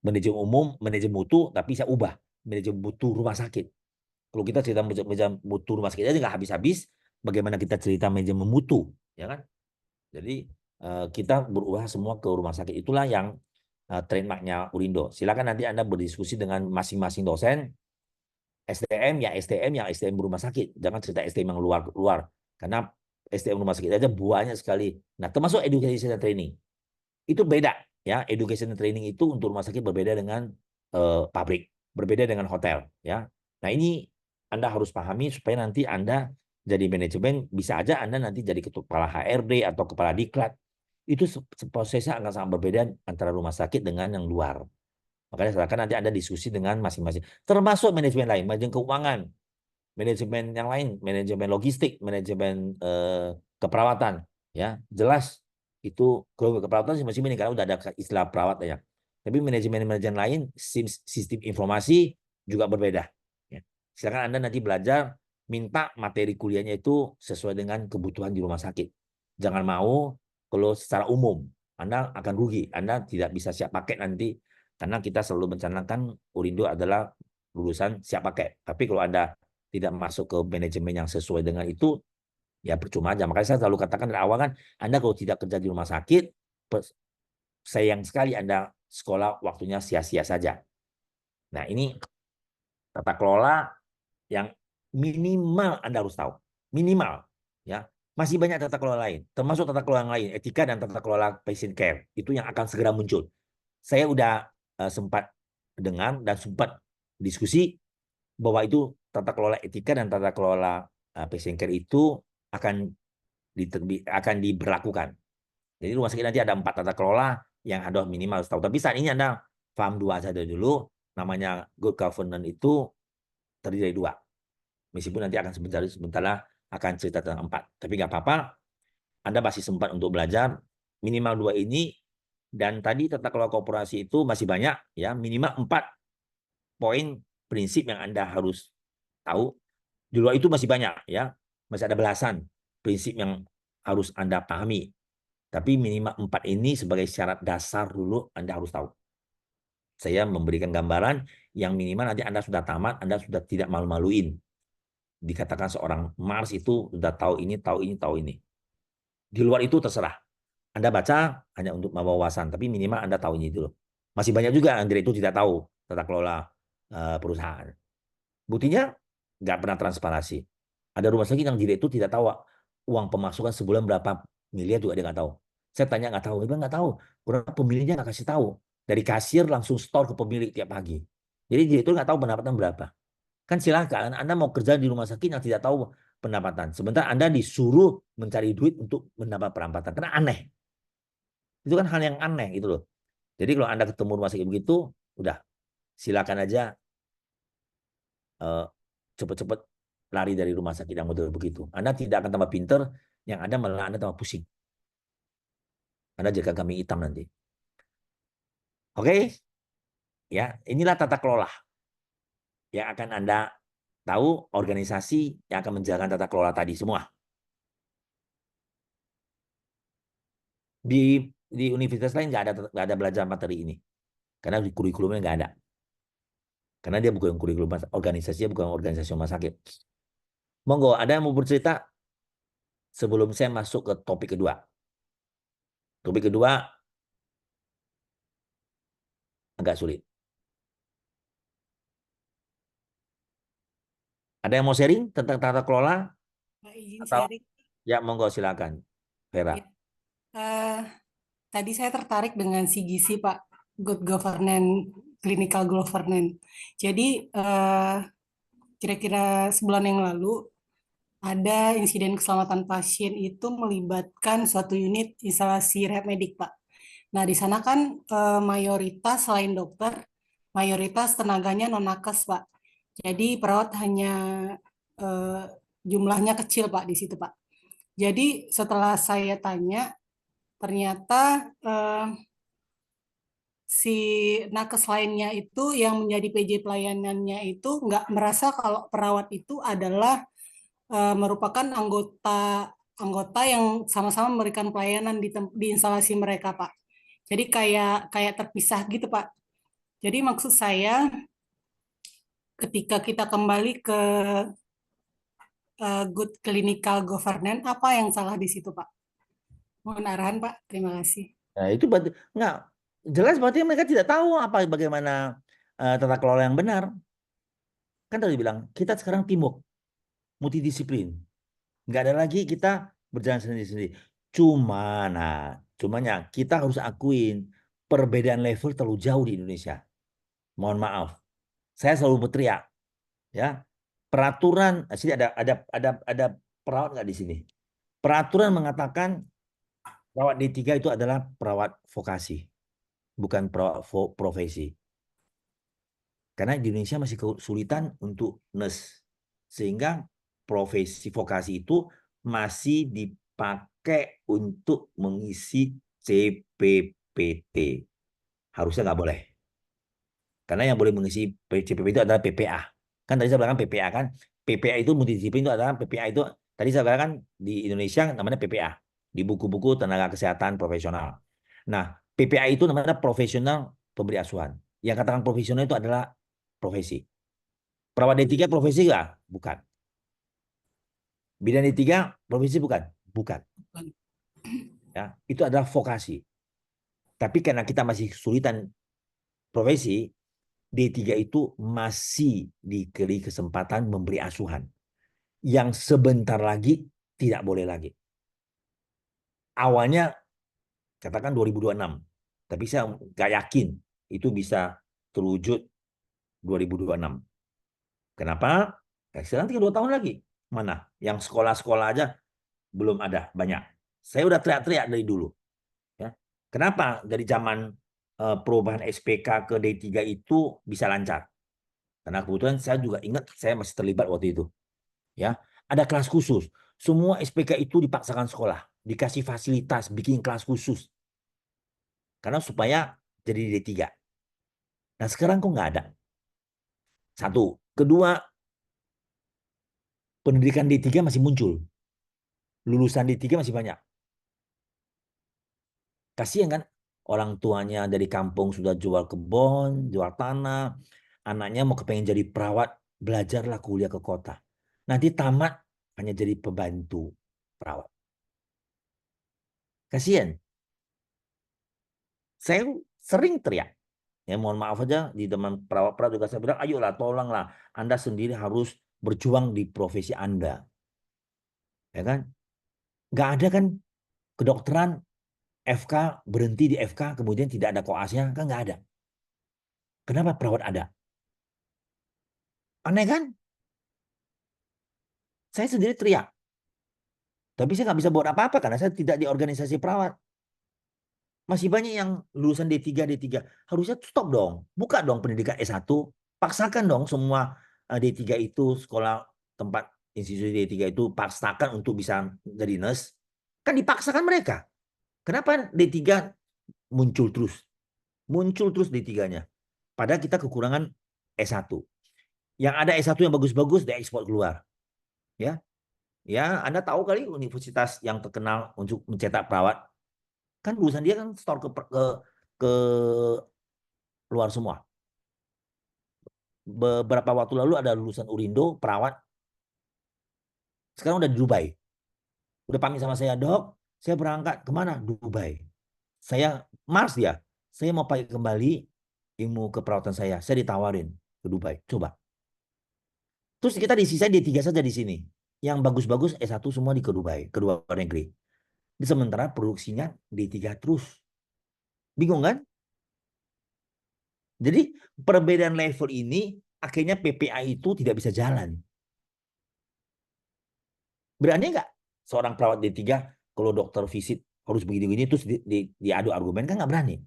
manajemen umum, manajemen mutu, tapi saya ubah manajemen mutu rumah sakit. Kalau kita cerita manajemen mutu rumah sakit aja nggak habis-habis, bagaimana kita cerita manajemen mutu, ya kan? Jadi kita berubah semua ke rumah sakit. Itulah yang trademarknya Urindo. Silakan nanti Anda berdiskusi dengan masing-masing dosen. SDM ya SDM yang SDM rumah sakit. Jangan cerita SDM yang luar-luar. Karena SDM rumah sakit aja banyak sekali. Nah, termasuk education training. Itu beda ya. Education training itu untuk rumah sakit berbeda dengan pabrik, berbeda dengan hotel ya. Nah, ini Anda harus pahami supaya nanti Anda jadi manajemen, bisa aja Anda nanti jadi kepala HRD atau kepala diklat. Itu prosesnya akan sangat berbeda antara rumah sakit dengan yang luar. Makanya silakan nanti Anda diskusi dengan masing-masing. Termasuk manajemen lain, manajemen keuangan, manajemen yang lain, manajemen logistik, manajemen keperawatan. Ya, jelas itu kalau keperawatan masing-masing ini karena udah ada istilah perawat ya. Tapi manajemen-manajemen lain, sistem informasi juga berbeda. Ya. Silakan Anda nanti belajar, minta materi kuliahnya itu sesuai dengan kebutuhan di rumah sakit. Jangan mau kalau secara umum Anda akan rugi. Anda tidak bisa siap pakai nanti karena kita selalu mencanangkan Urindo adalah lulusan siap pakai. Tapi kalau Anda tidak masuk ke manajemen yang sesuai dengan itu, ya percuma aja. Makanya saya selalu katakan dari awal kan, Anda kalau tidak kerja di rumah sakit, sayang sekali Anda sekolah waktunya sia-sia saja. Nah, ini tata kelola yang minimal Anda harus tahu. Minimal. Ya. Masih banyak tata kelola lain, termasuk tata kelola yang lain, etika dan tata kelola patient care. Itu yang akan segera muncul. Saya udah sempat dengar dan sempat diskusi bahwa itu tata kelola etika dan tata kelola patient care itu akan akan diberlakukan. Jadi rumah sakit nanti ada 4 tata kelola yang ada minimal tahu. Tapi saat ini Anda paham 2 saja dulu. Namanya good governance itu terdiri dari 2. Meskipun nanti akan sebentar akan cerita tentang 4. Tapi nggak apa-apa. Anda masih sempat untuk belajar minimal 2 ini. Dan tadi tata kelola korporasi itu masih banyak, ya, minimal 4 poin prinsip yang Anda harus tahu. Di luar itu masih banyak, ya, masih ada belasan prinsip yang harus Anda pahami. Tapi minimal 4 ini sebagai syarat dasar dulu Anda harus tahu. Saya memberikan gambaran yang minimal nanti Anda sudah tamat, Anda sudah tidak malu-maluin. Dikatakan seorang Mars itu sudah tahu ini, tahu ini, tahu ini. Di luar itu terserah. Anda baca hanya untuk wawasan, tapi minimal Anda tahu ini dulu. Masih banyak juga yang direktur tidak tahu tata kelola perusahaan. Buktinya nggak pernah transparansi. Ada rumah sakit yang direktur tidak tahu uang pemasukan sebulan berapa miliar juga dia nggak tahu. Saya tanya nggak tahu, dia bilang nggak tahu. Orang pemiliknya nggak kasih tahu. Dari kasir langsung store ke pemilik tiap pagi. Jadi direktur nggak tahu pendapatan berapa. Kan silakan Anda mau kerja di rumah sakit yang tidak tahu pendapatan. Sebentar Anda disuruh mencari duit untuk mendapat pendapatan. Karena aneh. Itu kan hal yang aneh gitu loh. Jadi kalau Anda ketemu rumah sakit begitu, udah silakan aja cepet-cepet lari dari rumah sakit yang model begitu. Anda tidak akan tambah pinter, yang ada malah Anda tambah pusing. Anda jaga kambing hitam nanti. Oke? Ya, inilah tata kelola yang akan Anda tahu organisasi yang akan menjalankan tata kelola tadi semua. Di universitas lain nggak ada belajar materi ini. Karena di kurikulumnya nggak ada. Karena dia bukan kurikulum organisasinya, bukan organisasi rumah sakit. Monggo, ada yang mau bercerita sebelum saya masuk ke topik kedua. Topik kedua agak sulit. Ada yang mau sharing tentang tata kelola? Pak, izin Atau sharing. ya monggo silakan, Ya, Vera. eh, tadi saya tertarik dengan CGC, Pak, Good Governance, Clinical Governance. Jadi, kira-kira sebulan yang lalu, ada insiden keselamatan pasien itu melibatkan suatu unit instalasi rehab medik, Pak. Nah, di sana kan mayoritas selain dokter, mayoritas tenaganya non-nakes, Pak. Jadi perawat hanya eh, jumlahnya kecil, Pak, di situ, Pak. Jadi setelah saya tanya, ternyata si nakes lainnya itu yang menjadi PJ pelayanannya itu nggak merasa kalau perawat itu adalah merupakan anggota anggota yang sama-sama memberikan pelayanan di instalasi mereka, Pak. Jadi kayak kayak terpisah gitu, Pak. Jadi maksud saya ketika kita kembali ke good clinical governance, apa yang salah di situ, Pak? Mohon arahan, Pak. Terima kasih. Nah, itu berarti enggak jelas berarti mereka tidak tahu apa bagaimana tata kelola yang benar. Kan tadi bilang kita sekarang teamwork, multidisiplin. Enggak ada lagi kita berjalan sendiri-sendiri. Nah, cumanya kita harus akuin perbedaan level terlalu jauh di Indonesia. Mohon maaf. Saya selalu berteriak, ya. Peraturan, sini ada perawat nggak di sini? Peraturan mengatakan perawat D3 itu adalah perawat vokasi, bukan perawat profesi. Karena di Indonesia masih kesulitan untuk nurse. Sehingga profesi vokasi itu masih dipakai untuk mengisi CPPT. Harusnya nggak boleh. Karena yang boleh mengisi CPPT itu adalah PPA. Kan tadi saya bilang kan PPA kan. PPA itu multidisiplin itu adalah PPA itu tadi saya bilang kan di Indonesia namanya PPA. Di buku-buku tenaga kesehatan profesional. Nah, PPA itu namanya profesional pemberi asuhan. Yang katakan profesional itu adalah profesi. Perawat D3 profesi nggak? Bukan. Bidan D3 profesi bukan? Bukan. Ya, itu adalah vokasi. Tapi karena kita masih kesulitan profesi, D3 itu masih diberi kesempatan memberi asuhan. Yang sebentar lagi tidak boleh lagi. Awalnya katakan 2026, tapi saya nggak yakin itu bisa terwujud 2026. Kenapa? Sekarang tinggal 2 tahun lagi. Mana? Yang sekolah-sekolah aja belum ada banyak. Saya udah teriak-teriak dari dulu. Ya. Kenapa dari zaman perubahan SPK ke D3 itu bisa lancar? Karena kebetulan saya juga ingat saya masih terlibat waktu itu. Ya, ada kelas khusus. Semua SPK itu dipaksakan sekolah, dikasih fasilitas, bikin kelas khusus. Karena supaya jadi D3. Nah sekarang kok nggak ada. Satu. Kedua, pendidikan D3 masih muncul. Lulusan D3 masih banyak. Kasihan kan? Orang tuanya dari kampung sudah jual kebun, jual tanah. Anaknya mau kepengen jadi perawat, belajarlah kuliah ke kota. Nanti tamat hanya jadi pembantu perawat. Kasihan. Saya sering teriak. Ya mohon maaf aja di teman perawat-perawat juga saya bilang, ayolah tolonglah. Anda sendiri harus berjuang di profesi Anda. Ya kan? Nggak ada kan kedokteran FK berhenti di FK kemudian tidak ada koasnya kan nggak ada. Kenapa perawat ada? Aneh kan? Saya sendiri teriak. Tapi saya nggak bisa buat apa-apa karena saya tidak di organisasi perawat. Masih banyak yang lulusan D3. Harusnya stop dong. Buka dong pendidikan S1. Paksakan dong semua D3 itu sekolah tempat institusi D3 itu paksakan untuk bisa jadi nurse. Kan dipaksakan mereka. Kenapa D3 muncul terus? Muncul terus D3-nya. Padahal kita kekurangan S1. Yang ada S1 yang bagus-bagus diekspor keluar. Ya, ya Anda tahu kali universitas yang terkenal untuk mencetak perawat kan lulusan dia kan store ke luar semua. Beberapa waktu lalu ada lulusan Urindo perawat sekarang udah di Dubai. Udah pamit sama saya, dok, saya berangkat kemana? Dubai. Saya Mars dia. Saya mau pakai kembali ilmu keperawatan saya. Saya ditawarin ke Dubai. Coba. Terus kita disisain D3 saja di sini. Yang bagus-bagus S1 semua di ke Dubai, ke luar negeri. Di sementara produksinya D3 terus. Bingung kan? Jadi perbedaan level ini akhirnya PPA itu tidak bisa jalan. Berani nggak seorang perawat D3 kalau dokter visit harus begini-begini terus diadu argumen kan nggak berani.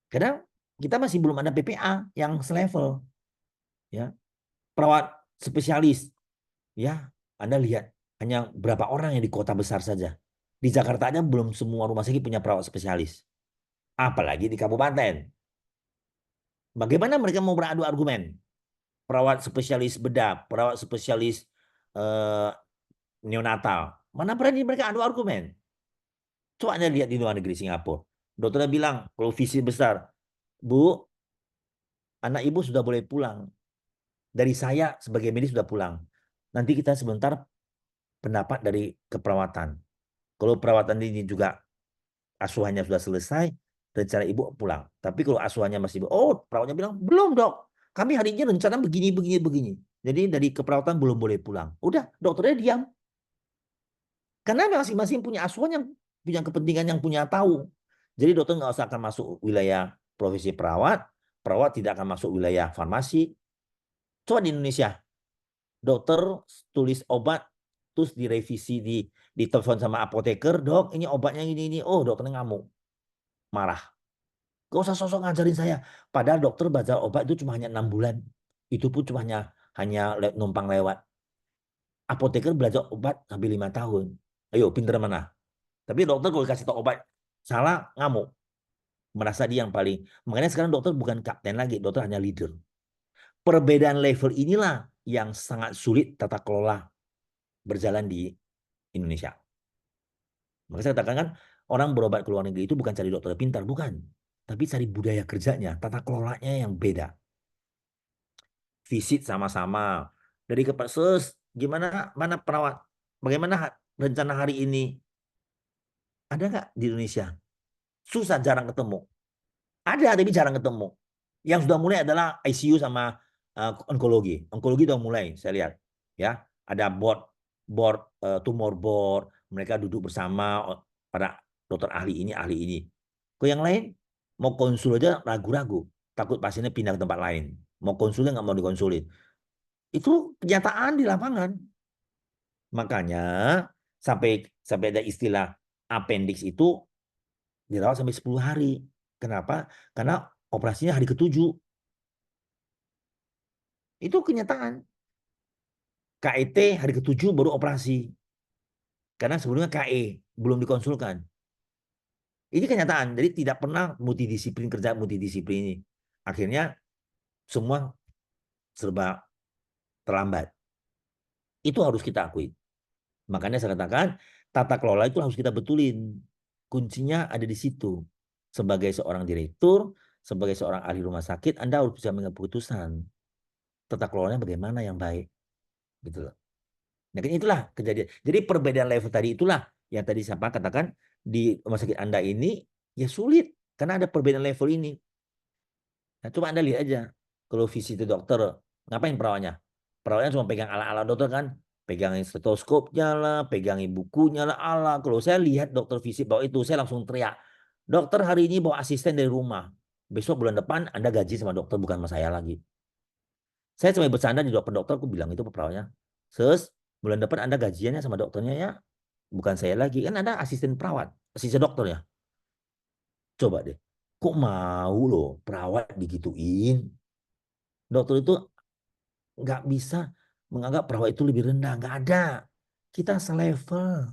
Karena kita masih belum ada PPA yang selevel. Ya, perawat spesialis. Ya, Anda lihat hanya berapa orang yang di kota besar saja. Di Jakarta aja belum semua rumah sakit punya perawat spesialis. Apalagi di kabupaten. Bagaimana mereka mau beradu argumen? Perawat spesialis bedah, perawat spesialis eh, neonatal. Mana berani mereka adu argumen? Coba Anda lihat di luar negeri Singapura. Dokternya bilang, kalau visi besar, Bu, anak ibu sudah boleh pulang. Dari saya sebagai medis sudah pulang. Nanti kita sebentar pendapat dari keperawatan. Kalau perawatan ini juga asuhannya sudah selesai, rencana ibu pulang. Tapi kalau asuhannya masih, oh perawatnya bilang, belum dok. Kami hari ini rencana begini, begini, begini. Jadi dari keperawatan belum boleh pulang. Udah, dokternya diam. Karena masing-masing punya asuhan yang punya kepentingan yang punya tahu. Jadi dokter nggak usah akan masuk wilayah profesi perawat, perawat tidak akan masuk wilayah farmasi. Coba di Indonesia, dokter tulis obat, terus direvisi di telepon sama apoteker, dok ini obatnya ini, oh dokternya ngamuk, marah. Gak usah sosok ngajarin saya. Padahal dokter baca obat itu cuma hanya 6 bulan. Itu pun cuma hanya numpang lewat. Apoteker belajar obat sampai 5 tahun. Ayo, pinter mana? Tapi dokter kalau kasih tau obat salah, ngamuk. Merasa dia yang paling. Makanya sekarang dokter bukan kapten lagi, dokter hanya leader. Perbedaan level inilah yang sangat sulit tata kelola berjalan di Indonesia. Maka saya katakan kan, orang berobat ke luar negeri itu bukan cari dokter pintar, bukan. Tapi cari budaya kerjanya, tata kelolanya yang beda. Visit sama-sama. Dari sus, gimana, mana perawat? Bagaimana rencana hari ini? Ada nggak di Indonesia? Susah, jarang ketemu. Ada tapi jarang ketemu. Yang sudah mulai adalah ICU sama onkologi. Onkologi sudah mulai, saya lihat. Ya, ada board board tumor board, mereka duduk bersama para dokter ahli ini, ahli ini. Ke yang lain mau konsul aja ragu-ragu, takut pasiennya pindah ke tempat lain. Mau konsulnya nggak mau dikonsulin. Itu kenyataan di lapangan. Makanya sampai sampai ada istilah appendix itu dirawat sampai 10 hari. Kenapa? Karena operasinya hari ketujuh. Itu kenyataan. KET hari ketujuh baru operasi. Karena sebelumnya KE belum dikonsulkan. Ini kenyataan. Jadi tidak pernah multidisiplin kerja multidisiplin ini. Akhirnya semua serba terlambat. Itu harus kita akui. Makanya saya katakan tata kelola itu harus kita betulin. Kuncinya ada di situ. Sebagai seorang direktur, sebagai seorang ahli rumah sakit, Anda harus bisa mengambil keputusan. Tata kelolanya bagaimana yang baik. Gitu loh. Nah, kan itulah kejadian. Jadi perbedaan level tadi itulah yang tadi saya katakan di rumah sakit Anda ini ya sulit karena ada perbedaan level ini. Nah, coba Anda lihat aja kalau visi itu dokter, ngapain perawatnya? Perawatnya cuma pegang ala-ala dokter kan, pegangin stetoskopnya lah, pegangin bukunya lah, ala. Kalau saya lihat dokter visi bawa itu, saya langsung teriak, dokter hari ini bawa asisten dari rumah. Besok bulan depan Anda gaji sama dokter bukan sama saya lagi. Saya cuma bercanda di dokter, aku bilang itu perawatnya. Bulan depan Anda gajiannya sama dokternya ya, bukan saya lagi. Kan Anda asisten perawat, asisten dokter ya. Coba deh, kok mau loh perawat digituin? Dokter itu nggak bisa menganggap perawat itu lebih rendah. Nggak ada. Kita selevel.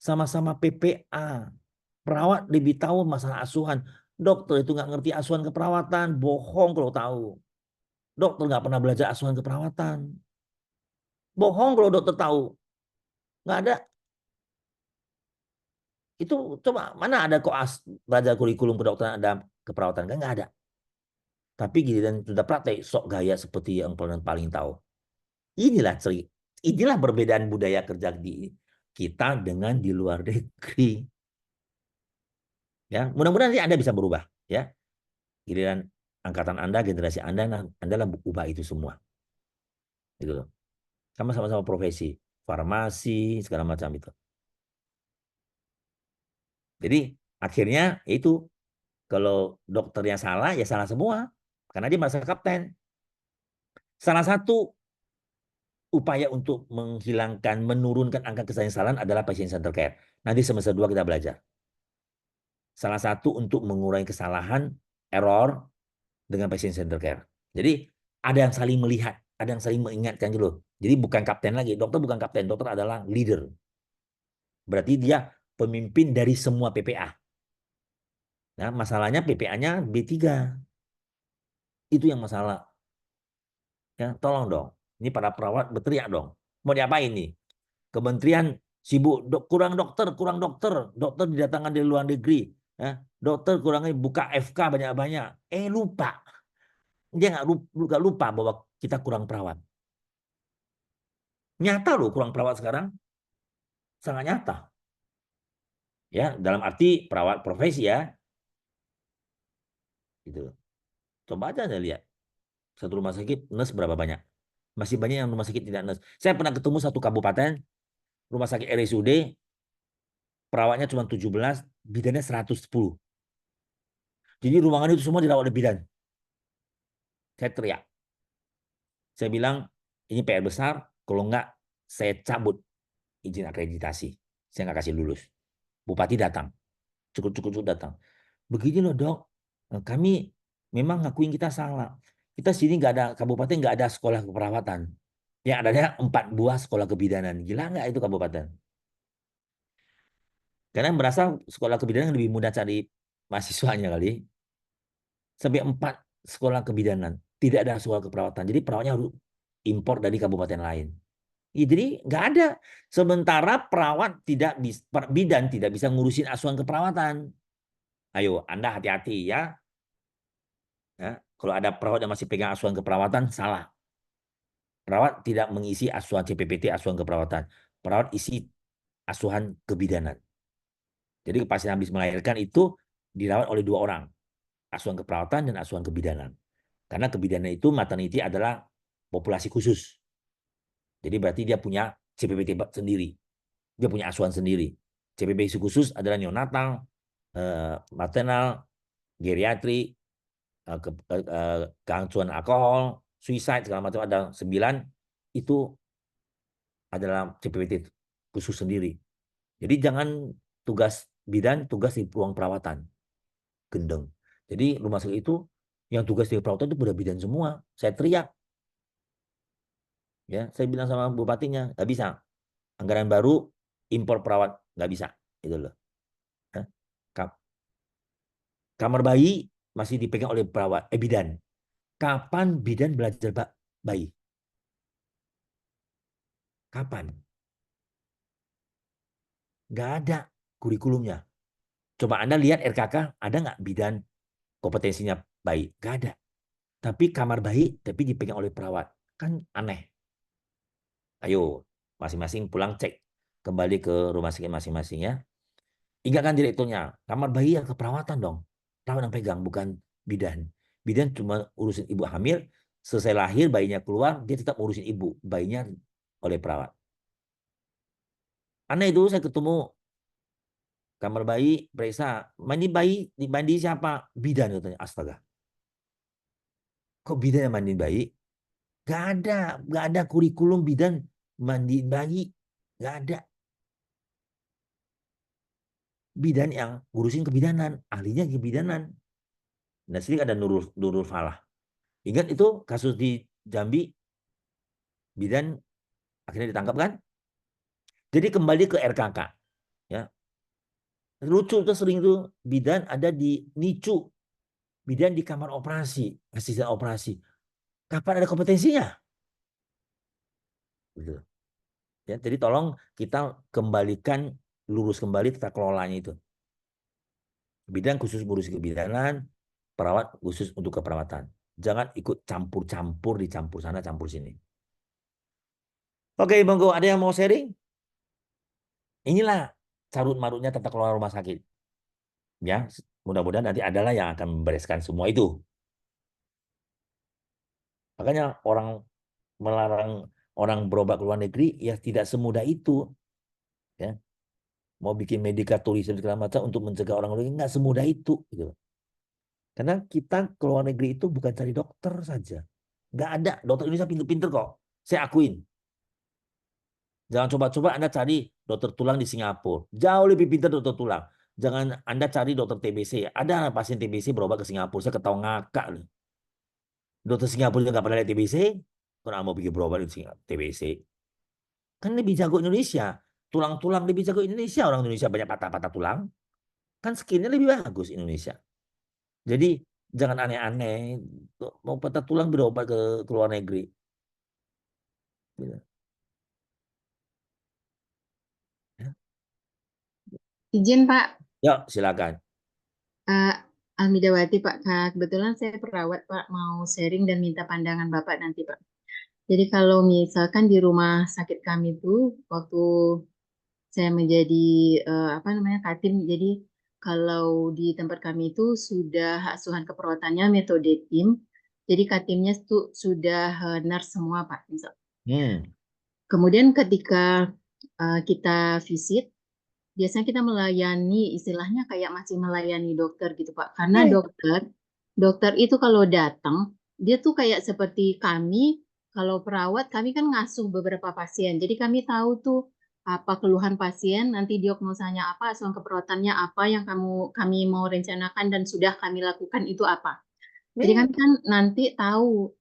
Sama-sama PPA. Perawat lebih tahu masalah asuhan. Dokter itu nggak ngerti asuhan keperawatan. Bohong kalau tahu. Dokter nggak pernah belajar asuhan keperawatan. Bohong kalau dokter tahu. Nggak ada. Itu coba mana ada koas belajar kurikulum kedokteran ada keperawatan kan nggak ada. Tapi giliran sudah praktek sok gaya seperti yang paling tahu. Inilah inilah perbedaan budaya kerja di kita dengan di luar negeri. Ya, mudah-mudahan nanti Anda bisa berubah. Ya, giliran angkatan Anda, generasi Anda, Anda lah ubah itu semua. Gitu loh. Sama-sama profesi, farmasi, segala macam itu. Jadi akhirnya itu kalau dokternya salah, ya salah semua. Karena dia merasa kapten. Salah satu upaya untuk menghilangkan, menurunkan angka kesalah adalah patient center care. Nanti semester 2 kita belajar. Salah satu untuk mengurangi kesalahan, error dengan patient center care. Jadi ada yang saling melihat, ada yang saling mengingatkan gitu loh. Jadi bukan kapten lagi, dokter bukan kapten, dokter adalah leader. Berarti dia pemimpin dari semua PPA. Nah, masalahnya PPA-nya B3. Itu yang masalah. Ya, tolong dong. Ini para perawat berteriak dong. Mau diapain nih? Kementerian sibuk kurang dokter, kurang dokter, dokter didatangkan dari luar negeri, ya. Dokter kurangnya buka FK banyak-banyak. Lupa, dia nggak lupa bahwa kita kurang perawat. Nyata loh kurang perawat sekarang, sangat nyata. Ya, dalam arti perawat profesi ya, gitu. Coba aja Anda lihat satu rumah sakit nurse berapa banyak. Masih banyak yang rumah sakit tidak nurse. Saya pernah ketemu satu kabupaten rumah sakit RSUD perawatnya cuma 17, bidannya 110. Jadi ruangan itu semua dirawat oleh bidan. Saya teriak. Saya bilang, ini PR besar, kalau enggak saya cabut izin akreditasi. Saya nggak kasih lulus. Bupati datang, cukup-cukup datang. Begini loh dok, kami memang ngakuin kita salah. Kita sini nggak ada, kabupaten nggak ada sekolah keperawatan. Yang adanya 4 buah sekolah kebidanan. Gila nggak itu kabupaten? Karena merasa sekolah kebidanan lebih mudah cari mahasiswanya kali. Sampai 4 sekolah kebidanan. Tidak ada sekolah keperawatan. Jadi perawatnya harus impor dari kabupaten lain. Ya, jadi nggak ada. Sementara perawat tidak bisa, bidan tidak bisa ngurusin asuhan keperawatan. Ayo, Anda hati-hati ya. Ya. Kalau ada perawat yang masih pegang asuhan keperawatan, salah. Perawat tidak mengisi asuhan CPPT, asuhan keperawatan. Perawat isi asuhan kebidanan. Jadi pasien habis melahirkan itu dirawat oleh 2 orang. asuhan keperawatan dan asuhan kebidanan. Karena kebidanan itu maternity adalah populasi khusus. Jadi berarti dia punya CPBT sendiri. Dia punya asuhan sendiri. CPBT khusus adalah neonatal, maternal, geriatri, keangcuhan alkohol, suicide, segala macam ada 9. Itu adalah CPBT khusus sendiri. Jadi jangan tugas bidan, tugas di ruang perawatan. Gendeng. Jadi rumah sakit itu yang tugas di perawatan itu udah bidan semua. Saya teriak. Ya, saya bilang sama bupatinya, nggak bisa. Anggaran baru, impor perawat, nggak bisa. Itu loh. Ya. Kamar bayi masih dipegang oleh perawat, bidan. Kapan bidan belajar bayi? Kapan? Nggak ada kurikulumnya. Coba Anda lihat RKK, ada nggak bidan kompetensinya bayi? Nggak ada. Tapi kamar bayi, tapi dipegang oleh perawat. Kan aneh. Ayo, masing-masing pulang cek. Kembali ke rumah sakit masing-masing ya. Ingatkan direkturnya, kamar bayi yang keperawatan dong. Perawat yang pegang, bukan bidan. Bidan cuma urusin ibu hamil, selesai lahir, bayinya keluar, dia tetap urusin ibu. Bayinya oleh perawat. Aneh itu, saya ketemu kamar bayi, periksa. Mandi bayi, mandi siapa? Bidan katanya. Astaga. Kok bidan yang mandiin bayi? Gak ada. Gak ada kurikulum bidan mandiin bayi. Gak ada. Bidan yang ngurusin kebidanan. Ahlinya kebidanan. Nah, sini ada Nurul Falah. Ingat itu kasus di Jambi, bidan akhirnya ditangkap kan? Jadi kembali ke RKK. Ya. Lucu tuh sering tuh bidan ada di NICU. Bidan di kamar operasi, asisten operasi. Kapan ada kompetensinya? Gitu. Ya, jadi tolong kita kembalikan, lurus kembali tata kelolanya itu. Bidan khusus ngurus kebidanan, perawat khusus untuk keperawatan. Jangan ikut campur-campur, dicampur sana, campur sini. Oke, monggo ada yang mau sharing? Inilah carut marutnya tata kelola rumah sakit. Ya, mudah-mudahan nanti adalah yang akan membereskan semua itu. Makanya orang melarang orang berobat ke luar negeri ya tidak semudah itu. Ya, mau bikin medical tourism segala macam untuk mencegah orang luar negeri nggak semudah itu. Gitu. Karena kita ke luar negeri itu bukan cari dokter saja. Nggak ada. Dokter Indonesia pinter-pinter kok. Saya akuin. Jangan coba-coba Anda cari dokter tulang di Singapura. Jauh lebih pintar dokter tulang. Jangan Anda cari dokter TBC. Ada pasien TBC berobat ke Singapura. Saya ketawa ngakak. Dokter Singapura juga nggak pernah lihat TBC. Kalau mau bikin berobat di TBC. Kan lebih jago Indonesia. Tulang-tulang lebih jago Indonesia. Orang Indonesia banyak patah-patah tulang. Kan skinnya lebih bagus Indonesia. Jadi jangan aneh-aneh. Mau patah tulang berobat ke luar negeri. Gitu. Ya. Izin Pak, Yuk silakan. uh, Almidawati Pak, kebetulan saya perawat Pak, mau sharing dan minta pandangan Bapak nanti Pak. Jadi kalau misalkan di rumah sakit kami tuh, waktu saya menjadi apa namanya Katim, jadi kalau di tempat kami itu sudah asuhan keperawatannya metode tim, jadi Katimnya tuh sudah nurse semua Pak. Hmm. Kemudian ketika kita visit, biasanya kita melayani istilahnya kayak masih melayani dokter gitu Pak. Karena Oke. dokter itu kalau datang, dia tuh kayak seperti kami, kalau perawat kami kan ngasuh beberapa pasien. Jadi kami tahu tuh apa keluhan pasien, nanti diagnosanya apa, asuhan keperawatannya apa yang kami mau rencanakan dan sudah kami lakukan itu apa. Jadi kami kan nanti tahu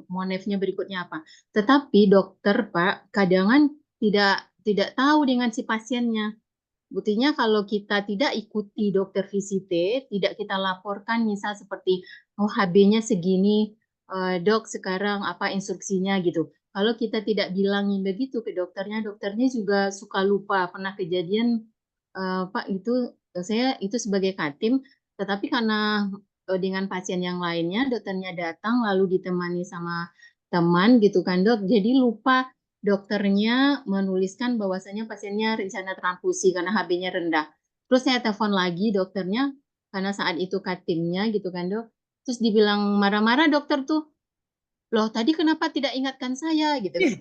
monefnya berikutnya apa. Tetapi dokter Pak, kadang tidak tahu dengan si pasiennya. Buktinya kalau kita tidak ikuti dokter visite, tidak kita laporkan misal seperti oh HB-nya segini, dok sekarang apa instruksinya gitu. Kalau kita tidak bilangin begitu ke dokternya, dokternya juga suka lupa. Pernah kejadian Pak itu saya itu sebagai Katim, tetapi karena dengan pasien yang lainnya dokternya datang lalu ditemani sama teman gitu kan dok, jadi lupa dokternya menuliskan bahwasanya pasiennya rencana transfusi karena HB-nya rendah. Terus saya telepon lagi dokternya, karena saat itu Katimnya gitu kan Dok. Terus dibilang marah-marah dokter tuh, loh tadi kenapa tidak ingatkan saya gitu kan. Ih,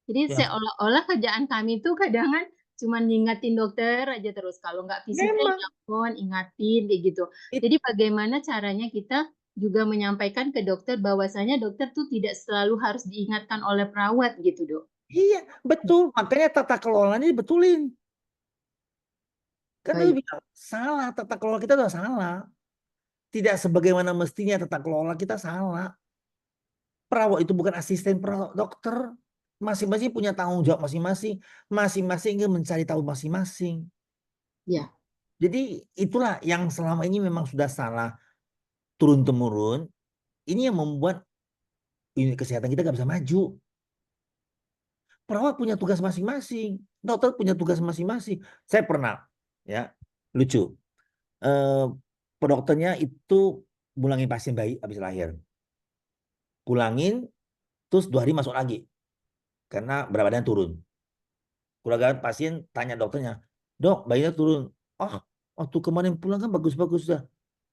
Jadi ya, seolah-olah kerjaan kami tuh kadang cuma ngingetin dokter aja terus. Kalau nggak visible, memang telepon, ingatin kayak gitu. it- Jadi bagaimana caranya kita juga menyampaikan ke dokter bahwasanya dokter tuh tidak selalu harus diingatkan oleh perawat gitu, Dok. iya betul. Makanya tata kelolanya dibetulin. Kan tadi Baik. bilang salah, tata kelola kita udah salah. Tidak sebagaimana mestinya tata kelola kita salah. Perawat itu bukan asisten perawat dokter. Masing-masing punya tanggung jawab masing-masing. Masing-masing ingin mencari tahu masing-masing. Ya. Jadi itulah yang selama ini memang sudah salah turun-temurun. Ini yang membuat unit kesehatan kita nggak bisa maju. Perawat punya tugas masing-masing. Dokter punya tugas masing-masing. Saya pernah, ya, lucu. Eh, Dokternya itu pulangin pasien bayi habis lahir. Pulangin, terus 2 hari masuk lagi. Karena berat badannya turun. Keluarga pasien tanya dokternya, dok, bayinya turun. Oh, waktu kemarin pulang kan bagus-bagus dah.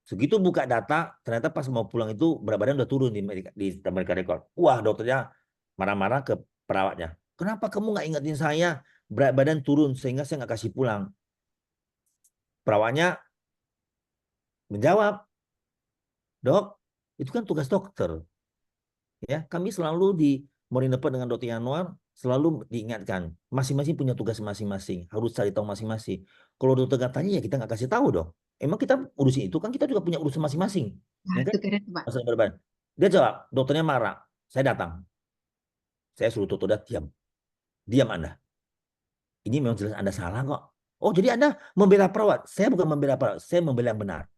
Segitu buka data, ternyata pas mau pulang itu berat badan udah turun di Amerika Record. Wah, dokternya marah-marah ke perawatnya. Kenapa kamu nggak ingetin saya berat badan turun sehingga saya nggak kasih pulang? Perawatnya menjawab, dok, itu kan tugas dokter. Ya, kami selalu di Morinepet dengan Dr. Yanuar selalu diingatkan masing-masing punya tugas masing-masing, harus cari tahu masing-masing. Kalau dokter nggak tanya ya kita nggak kasih tahu dong. Emang kita urusin itu kan kita juga punya urusan masing-masing, Nah, ya kan? itu keren, Pak. Masalah beban. Dia jawab, dokternya marah. Saya datang, saya suruh dokter diam, diam Anda. Ini memang jelas Anda salah kok. Oh jadi Anda membela perawat? Saya bukan membela perawat, saya membela yang benar.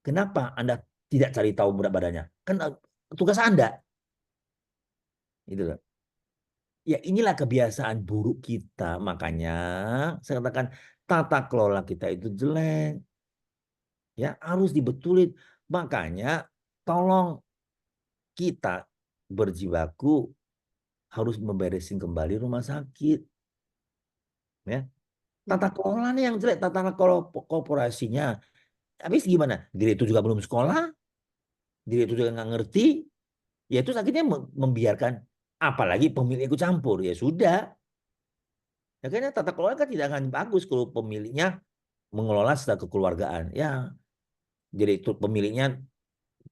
Kenapa Anda tidak cari tahu berat badannya? Kan tugas Anda, gitu loh. Ya inilah kebiasaan buruk kita. Makanya saya katakan tata kelola kita itu jelek. Ya harus dibetulin. Makanya tolong kita berjibaku harus memberesin kembali rumah sakit. Ya. Tata kelolanya yang jelek, tata kelola korporasinya. Habis gimana? Direktur juga belum sekolah, direktur juga nggak ngerti. Ya itu akhirnya membiarkan. Apalagi pemilik ikut campur. Ya sudah. Ya kayaknya tata kelola kan tidak akan bagus kalau pemiliknya mengelola secara kekeluargaan. Ya, direktur pemiliknya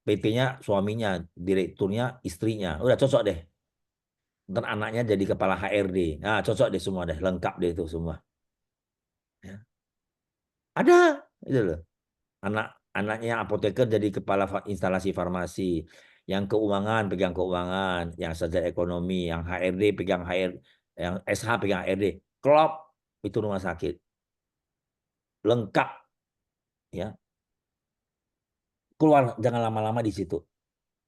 PT-nya suaminya, direkturnya istrinya. Udah cocok deh. Ntar anaknya jadi kepala HRD. Nah, cocok deh semua deh, lengkap deh itu semua. Ya. Ada itu loh. Anaknya apoteker jadi kepala instalasi farmasi. Yang keuangan pegang keuangan, yang sarjana ekonomi, yang HRD pegang HR, yang SH pegang HRD. Klop itu rumah sakit. Lengkap ya. Keluar jangan lama-lama di situ.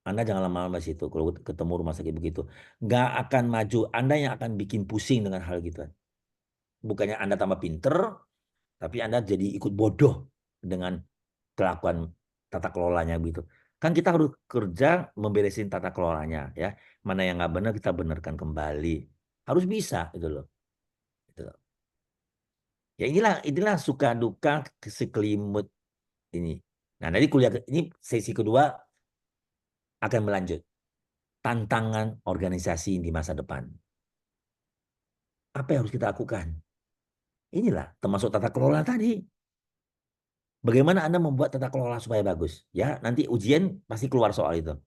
Anda jangan lama-lama di situ kalau ketemu rumah sakit begitu. Nggak akan maju. Anda yang akan bikin pusing dengan hal gitu. Bukannya Anda tambah pinter, tapi Anda jadi ikut bodoh dengan kelakuan tata kelolanya gitu. Kan kita harus kerja memberesin tata kelolanya ya. Mana yang nggak benar kita benarkan kembali. Harus bisa gitu loh. Gitu loh. Ya inilah suka duka sekelimut ini. Nah, nanti kuliah ini sesi kedua akan melanjut. Tantangan organisasi di masa depan. Apa yang harus kita lakukan? Inilah termasuk tata kelola tadi. Bagaimana Anda membuat tata kelola supaya bagus? Ya, nanti ujian pasti keluar soal itu.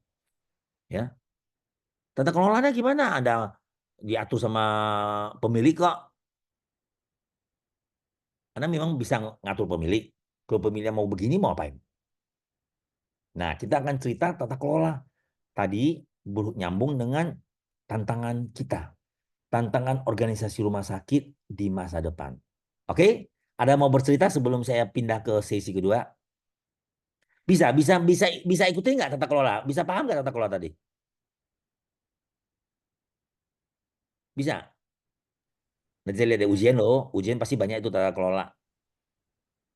Ya, tata kelolanya gimana? Anda diatur sama pemilik kok. Anda memang bisa ngatur pemilik. Kalau pemiliknya mau begini mau apain? Nah, kita akan cerita tata kelola. Tadi nyambung dengan tantangan kita. Tantangan organisasi rumah sakit di masa depan. Oke? Ada mau bercerita sebelum saya pindah ke sesi kedua? Bisa, bisa, bisa, bisa ikutin nggak tata kelola? Bisa paham nggak tata kelola tadi? Bisa. Nanti saya lihat deh ujian loh. Ujian pasti banyak itu tata kelola.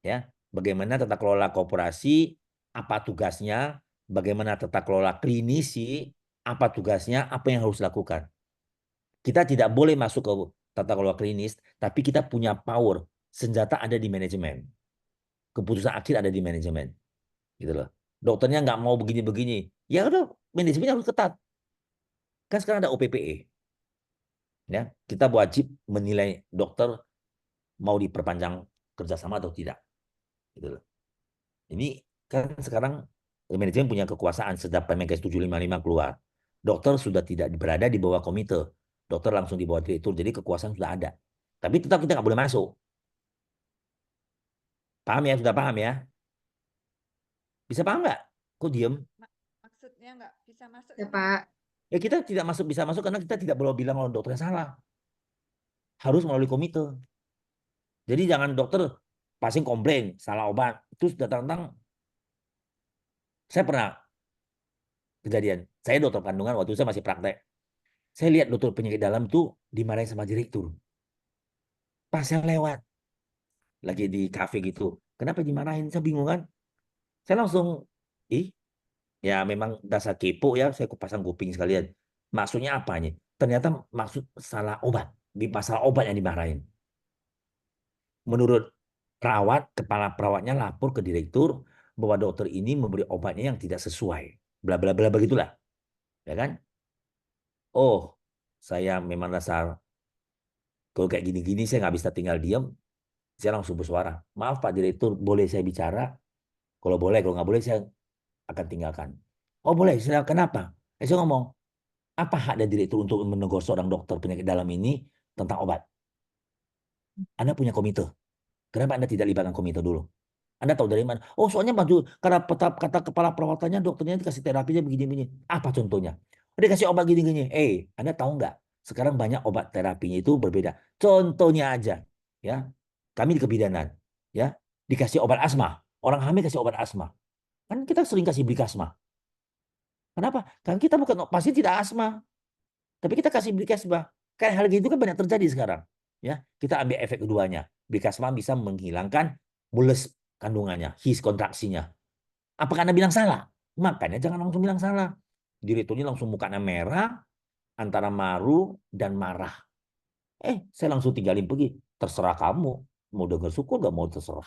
Ya, bagaimana tata kelola koperasi? Apa tugasnya? Bagaimana tata kelola klinisi? Apa tugasnya? Apa yang harus dilakukan? Kita tidak boleh masuk ke tata kelola klinis, tapi kita punya power. Senjata ada di manajemen. keputusan akhir ada di manajemen, gitu loh. Dokternya nggak mau begini-begini, ya udah manajemennya harus ketat. Kan sekarang ada OPPE, ya kita wajib menilai dokter mau diperpanjang kerjasama atau tidak, gitu loh. Ini kan sekarang manajemen punya kekuasaan sejak Permenkes 755 keluar. Dokter sudah tidak berada di bawah komite. Dokter langsung di bawah direktur. Jadi kekuasaan sudah ada. Tapi tetap kita nggak boleh masuk. Paham ya? Sudah paham ya? Bisa paham nggak? Kok diem? Maksudnya nggak bisa masuk Ya, ya, Pak. Ya kita tidak bisa masuk karena kita tidak boleh bilang kalau dokternya salah. Harus melalui komite. Jadi jangan dokter pasien komplain, salah obat. Terus datang-datang, saya pernah kejadian. Saya dokter kandungan waktu saya masih praktek. Saya lihat dokter penyakit dalam tuh dimarahin sama direktur. Pas saya lewat, lagi di kafe gitu. Kenapa dimarahin? Saya bingung kan. Saya langsung, ya memang dasar kepo ya, saya pasang kuping sekalian. Maksudnya apa nih? Ternyata maksud salah obat. Di masalah obat yang dimarahin. Menurut perawat, kepala perawatnya lapor ke direktur bahwa dokter ini memberi obatnya yang tidak sesuai. Bla bla bla begitulah. Ya kan? Oh, saya memang dasar kalau kayak gini-gini saya nggak bisa tinggal diam. Saya langsung bersuara. Maaf Pak Direktur, boleh saya bicara? Kalau boleh, kalau nggak boleh saya akan tinggalkan. Oh boleh, saya kenapa? Saya ngomong, apa hak dari direktur untuk menegur seorang dokter penyakit dalam ini tentang obat? Anda punya komite. Kenapa Anda tidak libatkan komite dulu? Anda tahu dari mana? Oh soalnya maju karena kata kepala perawatannya dokternya dikasih terapinya begini-begini. Apa contohnya? Dia kasih obat gini-gini. Anda tahu nggak? Sekarang banyak obat terapinya itu berbeda. Contohnya aja, ya. Kami di kebidanan, ya, dikasih obat asma. Orang hamil kasih obat asma. Kan kita sering kasih beli asma. Kenapa? Kan kita bukan pasien tidak asma, tapi kita kasih beli asma. Kayak hal gitu kan banyak terjadi sekarang. Ya, kita ambil efek keduanya. Beli asma bisa menghilangkan mules kandungannya, his kontraksinya. Apakah Anda bilang salah? Makanya jangan langsung bilang salah. Direkturnya langsung mukanya merah, antara maru dan marah. Saya langsung tinggalin pergi. Terserah kamu. Mau dengar syukur gak mau terserah.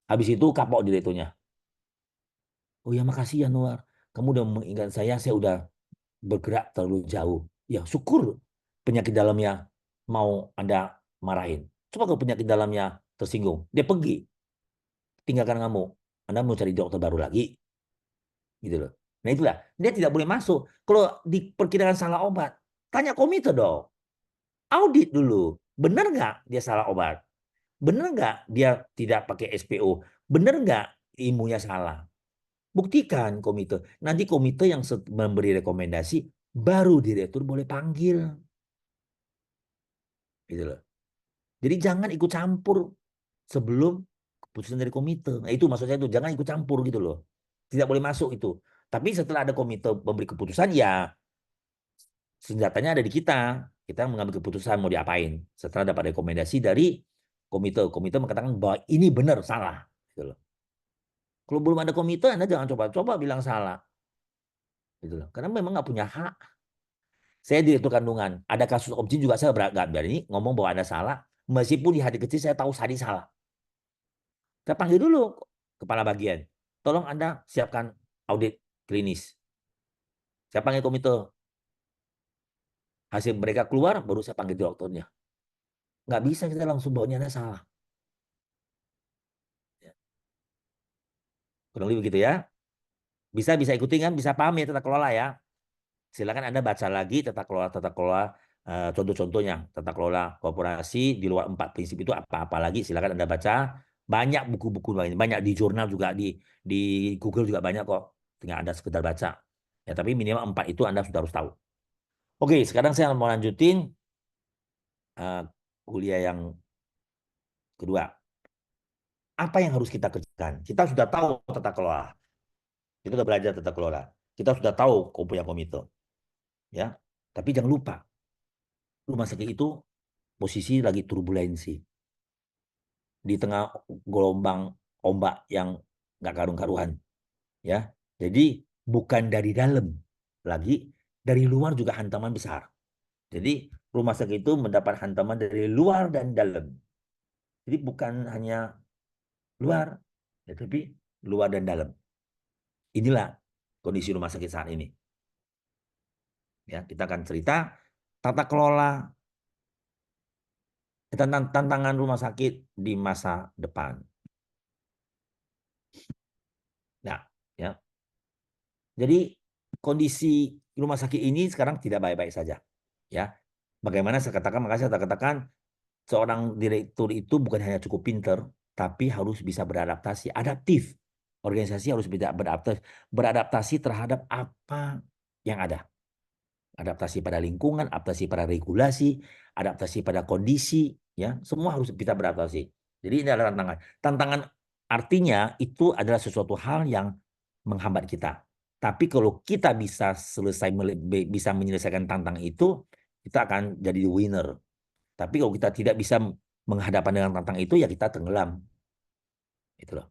Habis itu kapok direkturnya. Oh ya makasih ya Noor. Kamu udah mengingat saya udah bergerak terlalu jauh. Ya syukur penyakit dalamnya mau Anda marahin. Coba kalau penyakit dalamnya tersinggung. Dia pergi. Tinggalkan kamu. Anda mau cari dokter baru lagi. Gitu loh. Nah itulah. Dia tidak boleh masuk. Kalau diperkirakan salah obat. Tanya komite dong. Audit dulu. Benar nggak dia salah obat? Benar nggak dia tidak pakai SPO? Benar nggak ilmunya salah? Buktikan komite. Nanti komite yang memberi rekomendasi, baru direktur boleh panggil. Gitu loh. Jadi jangan ikut campur sebelum keputusan dari komite. Nah, itu maksud saya itu, jangan ikut campur gitu loh. Tidak boleh masuk itu. Tapi setelah ada komite memberi keputusan, ya senjatanya ada di kita. Kita mengambil keputusan mau diapain. Setelah dapat rekomendasi dari komite. Komite mengatakan bahwa ini benar, salah. Gitu loh. Kalau belum ada komite, Anda jangan coba-coba bilang salah. Gitu loh. Karena memang nggak punya hak. Saya direktur kandungan. Ada kasus objin juga saya nggak berani ngomong bahwa ada salah. Meskipun di hati kecil saya tahu tadi salah. Saya panggil dulu kepala bagian. Tolong Anda siapkan audit klinis. Saya panggil komite. Hasil mereka keluar, baru saya panggil dokternya. Nggak bisa kita langsung bawanya Anda salah. Kurang lebih begitu ya. Bisa ikuti kan, bisa paham ya tata kelola ya. Silakan Anda baca lagi tata kelola contoh-contohnya, tata kelola korporasi di luar 4 prinsip itu apa-apa lagi, silakan Anda baca. Banyak buku-buku lain, banyak di jurnal juga, di Google juga banyak kok. Tinggal Anda sekedar baca. Ya, tapi minimal 4 itu Anda sudah harus tahu. Oke, sekarang saya mau lanjutin kuliah yang kedua. Apa yang harus kita kerjakan? Kita sudah tahu tata kelola. Kita sudah belajar tata kelola. Kita sudah tahu punya komite. Ya, tapi jangan lupa rumah sakit itu posisi lagi turbulensi di tengah gelombang ombak yang nggak karuan-karuan, ya. Jadi bukan dari dalam lagi, dari luar juga hantaman besar. Jadi rumah sakit itu mendapat hantaman dari luar dan dalam. Jadi bukan hanya luar, ya, tapi luar dan dalam. Inilah kondisi rumah sakit saat ini. Ya, kita akan cerita tata kelola tantangan rumah sakit di masa depan. Nah, ya. Jadi kondisi rumah sakit ini sekarang tidak baik-baik saja. Ya, bagaimana saya katakan, makanya saya katakan seorang direktur itu bukan hanya cukup pinter, tapi harus bisa beradaptasi, adaptif. Organisasi harus bisa beradaptasi terhadap apa yang ada. Adaptasi pada lingkungan, adaptasi pada regulasi, adaptasi pada kondisi, ya, semua harus bisa beradaptasi. Jadi ini adalah tantangan. Tantangan artinya itu adalah sesuatu hal yang menghambat kita. Tapi kalau kita bisa bisa menyelesaikan tantangan itu, kita akan jadi winner. Tapi kalau kita tidak bisa menghadapan dengan tantangan itu, ya kita tenggelam. Itu loh.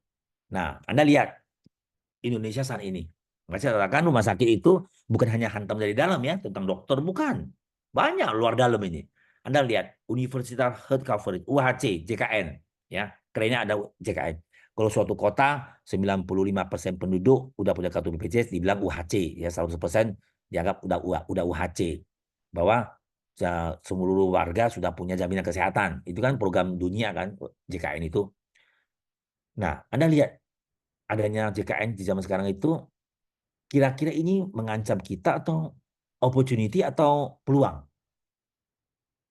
Nah, Anda lihat Indonesia saat ini. Saya katakan rumah sakit itu bukan hanya hantam dari dalam ya, tentang dokter, bukan. Banyak luar dalam ini. Anda lihat Universal Health Coverage, UHC, JKN. Ya, kerennya ada JKN. Kalau suatu kota 95% penduduk udah punya kartu BPJS, dibilang UHC. Ya, 100% dianggap udah UHC. Bahwa seluruh warga sudah punya jaminan kesehatan. Itu kan program dunia kan, JKN itu. Nah, Anda lihat adanya JKN di zaman sekarang itu, kira-kira ini mengancam kita atau opportunity atau peluang?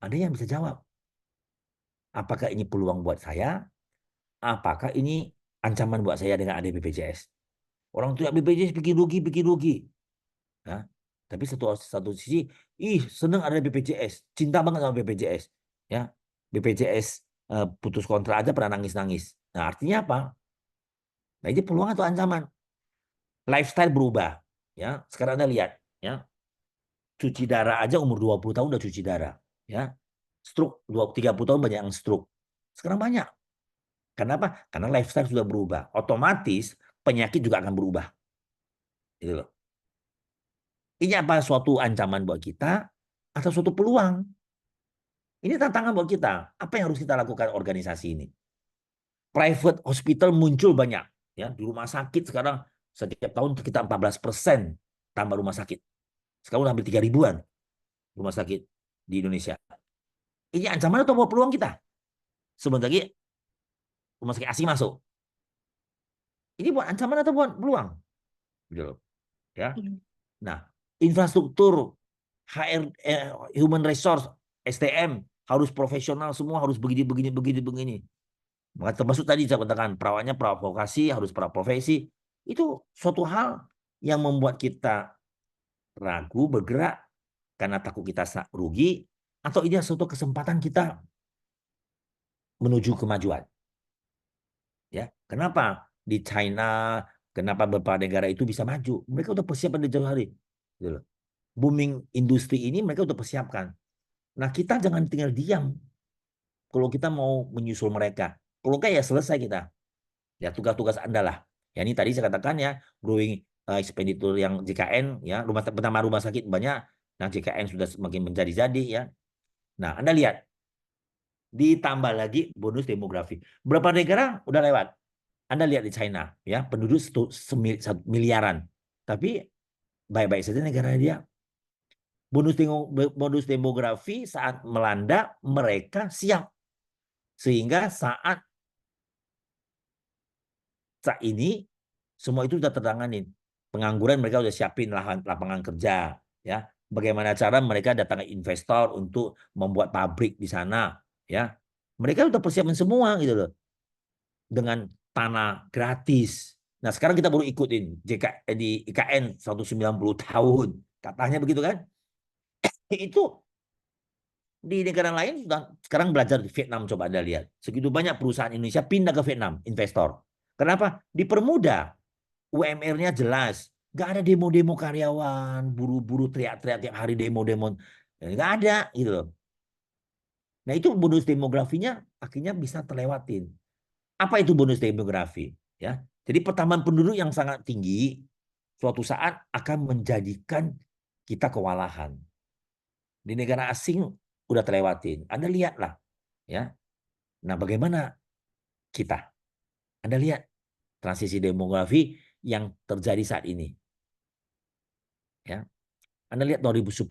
Ada yang bisa jawab. Apakah ini peluang buat saya? Apakah ini ancaman buat saya dengan ada BPJS? Orang tua BPJS bikin rugi. Nah, tapi satu sisi, seneng ada BPJS, cinta banget sama BPJS. Ya, BPJS putus kontrak aja pernah nangis-nangis. Nah, artinya apa? Nah, ini peluang atau ancaman? Lifestyle berubah. Ya, sekarang Anda lihat, ya. Cuci darah aja umur 20 tahun udah cuci darah, ya. Stroke 30 tahun banyak yang stroke. Sekarang banyak. Kenapa? Karena lifestyle sudah berubah. Otomatis penyakit juga akan berubah. Gitu loh. Ini apa suatu ancaman buat kita atau suatu peluang? Ini tantangan buat kita. Apa yang harus kita lakukan organisasi ini? Private hospital muncul banyak, ya. Di rumah sakit sekarang setiap tahun kita 14% tambah rumah sakit. Sekarang udah hampir 3 ribuan rumah sakit di Indonesia. Ini ancaman atau peluang kita? Sebentar lagi rumah sakit asing masuk. Ini buat ancaman atau buat peluang? Gitu. Ya. Nah, infrastruktur HR, human resource, SDM harus profesional semua, harus begini. Maka termasuk tadi saya katakan perawatnya vokasi, harus profesi. Itu suatu hal yang membuat kita ragu bergerak karena takut kita rugi, atau ini suatu kesempatan kita menuju kemajuan. Ya, kenapa di China, kenapa beberapa negara itu bisa maju? Mereka udah persiapan dari jauh hari. Gitu. Booming industri ini mereka udah persiapkan. Nah, kita jangan tinggal diam. Kalau kita mau menyusul mereka, kalau enggak ya selesai kita. Ya tugas-tugas Anda lah. Ya ini tadi saya katakan ya, growing expenditure yang JKN ya, pertama rumah sakit banyak, nah JKN sudah semakin menjadi-jadi ya. Nah, Anda lihat ditambah lagi bonus demografi. Berapa negara udah lewat? Anda lihat di China, ya penduduk 1 miliaran, tapi baik-baik saja negara dia. Bonus demografi saat melanda mereka siap, sehingga saat ini semua itu sudah tertanganin. Pengangguran mereka sudah siapin lapangan kerja, ya. Bagaimana cara mereka datang investor untuk membuat pabrik di sana, ya. Mereka sudah persiapin semua gitu loh. Dengan tanah gratis. Nah, sekarang kita baru ikutin di IKN 190 tahun. Katanya begitu kan? Itu di negara lain sudah sekarang belajar di Vietnam, coba Anda lihat. Segitu banyak perusahaan Indonesia pindah ke Vietnam, investor. Kenapa? Dipermudah. UMR-nya jelas. Nggak ada demo-demo karyawan, buru-buru teriak-teriak tiap hari demo-demo. Nggak ada gitu loh. Nah, itu bonus demografinya akhirnya bisa terlewatin. Apa itu bonus demografi? Ya, jadi pertambahan penduduk yang sangat tinggi suatu saat akan menjadikan kita kewalahan. Di negara asing udah terlewatin. Anda lihatlah, ya. Nah, bagaimana kita? Anda lihat transisi demografi yang terjadi saat ini. Ya. Anda lihat 2010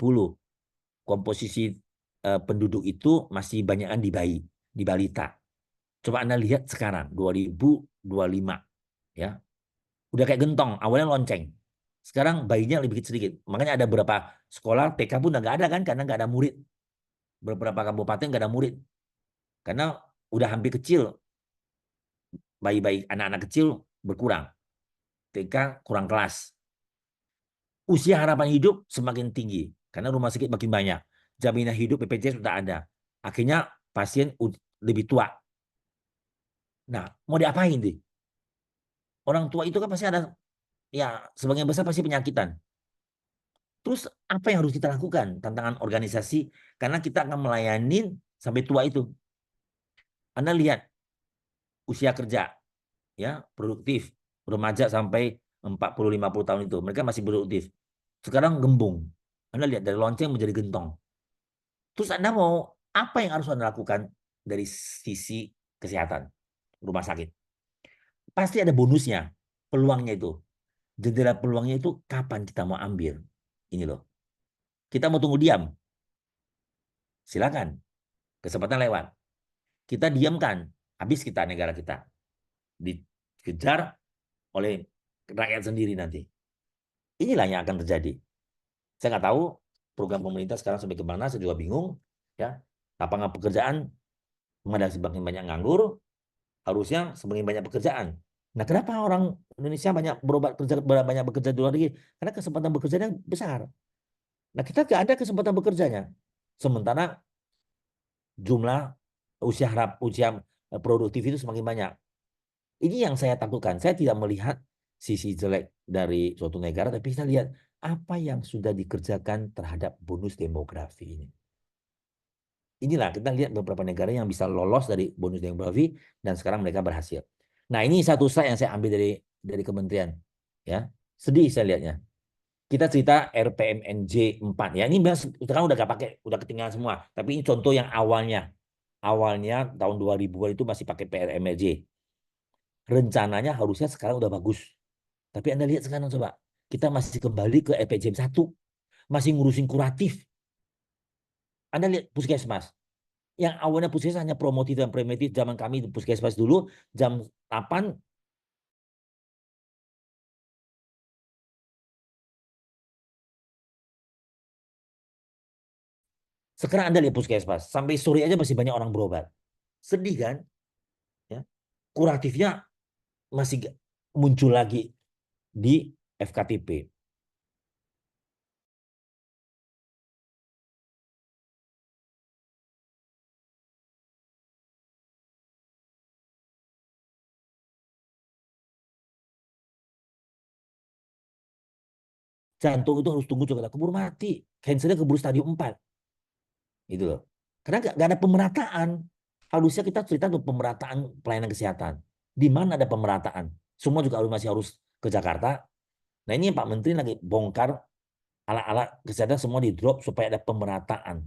komposisi penduduk itu masih banyakan di balita. Coba Anda lihat sekarang 2025 ya. Udah kayak gentong, awalnya lonceng. Sekarang bayinya lebih sedikit. Makanya ada beberapa sekolah TK pun udah nggak ada kan karena nggak ada murid. Beberapa kabupaten nggak ada murid. Karena udah hampir kecil. Bayi-bayi anak-anak kecil berkurang. TK kurang kelas. Usia harapan hidup semakin tinggi karena rumah sakit makin banyak. Jaminan hidup BPJS sudah ada. Akhirnya pasien lebih tua. Nah, mau diapain deh? Orang tua itu kan pasti ada, ya sebagian besar pasti penyakitan. Terus apa yang harus kita lakukan? Tantangan organisasi, karena kita akan melayani sampai tua itu. Anda lihat usia kerja, ya produktif, remaja sampai 40-50 tahun itu, mereka masih produktif. Sekarang gembung. Anda lihat dari lonceng menjadi gentong. Terus Anda mau apa yang harus Anda lakukan dari sisi kesehatan rumah sakit? Pasti ada bonusnya, peluangnya itu. Jendela peluangnya itu kapan kita mau ambil? Ini loh. Kita mau tunggu diam. Silakan. Kesempatan lewat. Kita diamkan. Habis kita negara kita. Dikejar oleh rakyat sendiri nanti. Inilah yang akan terjadi. Saya nggak tahu program pemerintah sekarang sampai ke mana, saya juga bingung. Ya, lapangan pekerjaan ada semakin banyak nganggur, harusnya semakin banyak pekerjaan. Nah, kenapa orang Indonesia banyak bekerja di luar negeri? Karena kesempatan bekerjanya besar. Nah, kita nggak ada kesempatan bekerjanya. Sementara jumlah usia produktif itu semakin banyak. Ini yang saya takutkan. Saya tidak melihat sisi jelek dari suatu negara, tapi saya lihat apa yang sudah dikerjakan terhadap bonus demografi ini. Inilah kita lihat beberapa negara yang bisa lolos dari bonus demografi dan sekarang mereka berhasil. Nah, ini satu slide yang saya ambil dari kementerian. Ya, sedih saya lihatnya. Kita cerita RPMNJ 4 ya. Ini sekarang udah gak pakai, udah ketinggalan semua. Tapi ini contoh yang awalnya. Awalnya tahun 2000-an itu masih pakai PRMNJ. Rencananya harusnya sekarang udah bagus. Tapi Anda lihat sekarang coba. Kita masih kembali ke RPJM 1. Masih ngurusin kuratif. Anda lihat puskesmas. Yang awalnya puskesmas hanya promotif dan preventif zaman kami puskesmas dulu jam 8 sekarang Anda lihat puskesmas sampai sore aja masih banyak orang berobat. Sedih kan? Ya. Kuratifnya masih muncul lagi di FKTP. Jantung itu harus tunggu juga keburu mati. Cancernya keburu stadium 4. Gitu loh. Karena nggak ada pemerataan. Harusnya kita cerita untuk pemerataan pelayanan kesehatan. Di mana ada pemerataan? Semua juga masih harus ke Jakarta. Nah, ini Pak Menteri lagi bongkar alat-alat kesehatan semua di drop supaya ada pemerataan.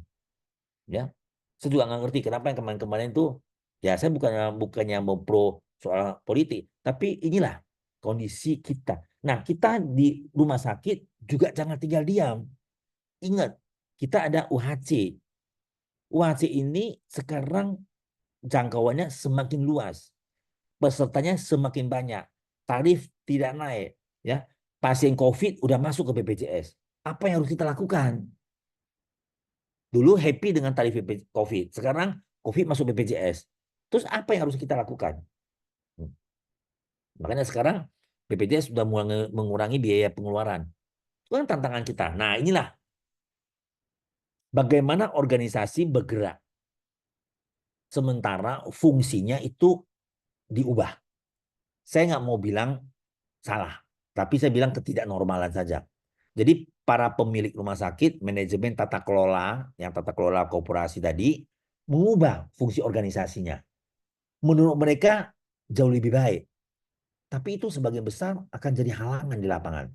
Ya, saya juga nggak ngerti kenapa yang kemarin-kemarin itu, ya saya bukannya mau pro soal politik, tapi inilah kondisi kita. Nah, kita di rumah sakit juga jangan tinggal diam. Ingat, kita ada UHC. UHC ini sekarang jangkauannya semakin luas, pesertanya semakin banyak, tarif tidak naik, ya. Pasien COVID udah masuk ke BPJS. Apa yang harus kita lakukan? Dulu happy dengan tarif COVID, sekarang COVID masuk BPJS. Terus apa yang harus kita lakukan? Makanya sekarang BPJS sudah mengurangi biaya pengeluaran. Itu kan tantangan kita. Nah, inilah bagaimana organisasi bergerak. Sementara fungsinya itu diubah. Saya nggak mau bilang salah, tapi saya bilang ketidaknormalan saja. Jadi para pemilik rumah sakit, manajemen tata kelola korporasi tadi, mengubah fungsi organisasinya. Menurut mereka jauh lebih baik. Tapi itu sebagian besar akan jadi halangan di lapangan.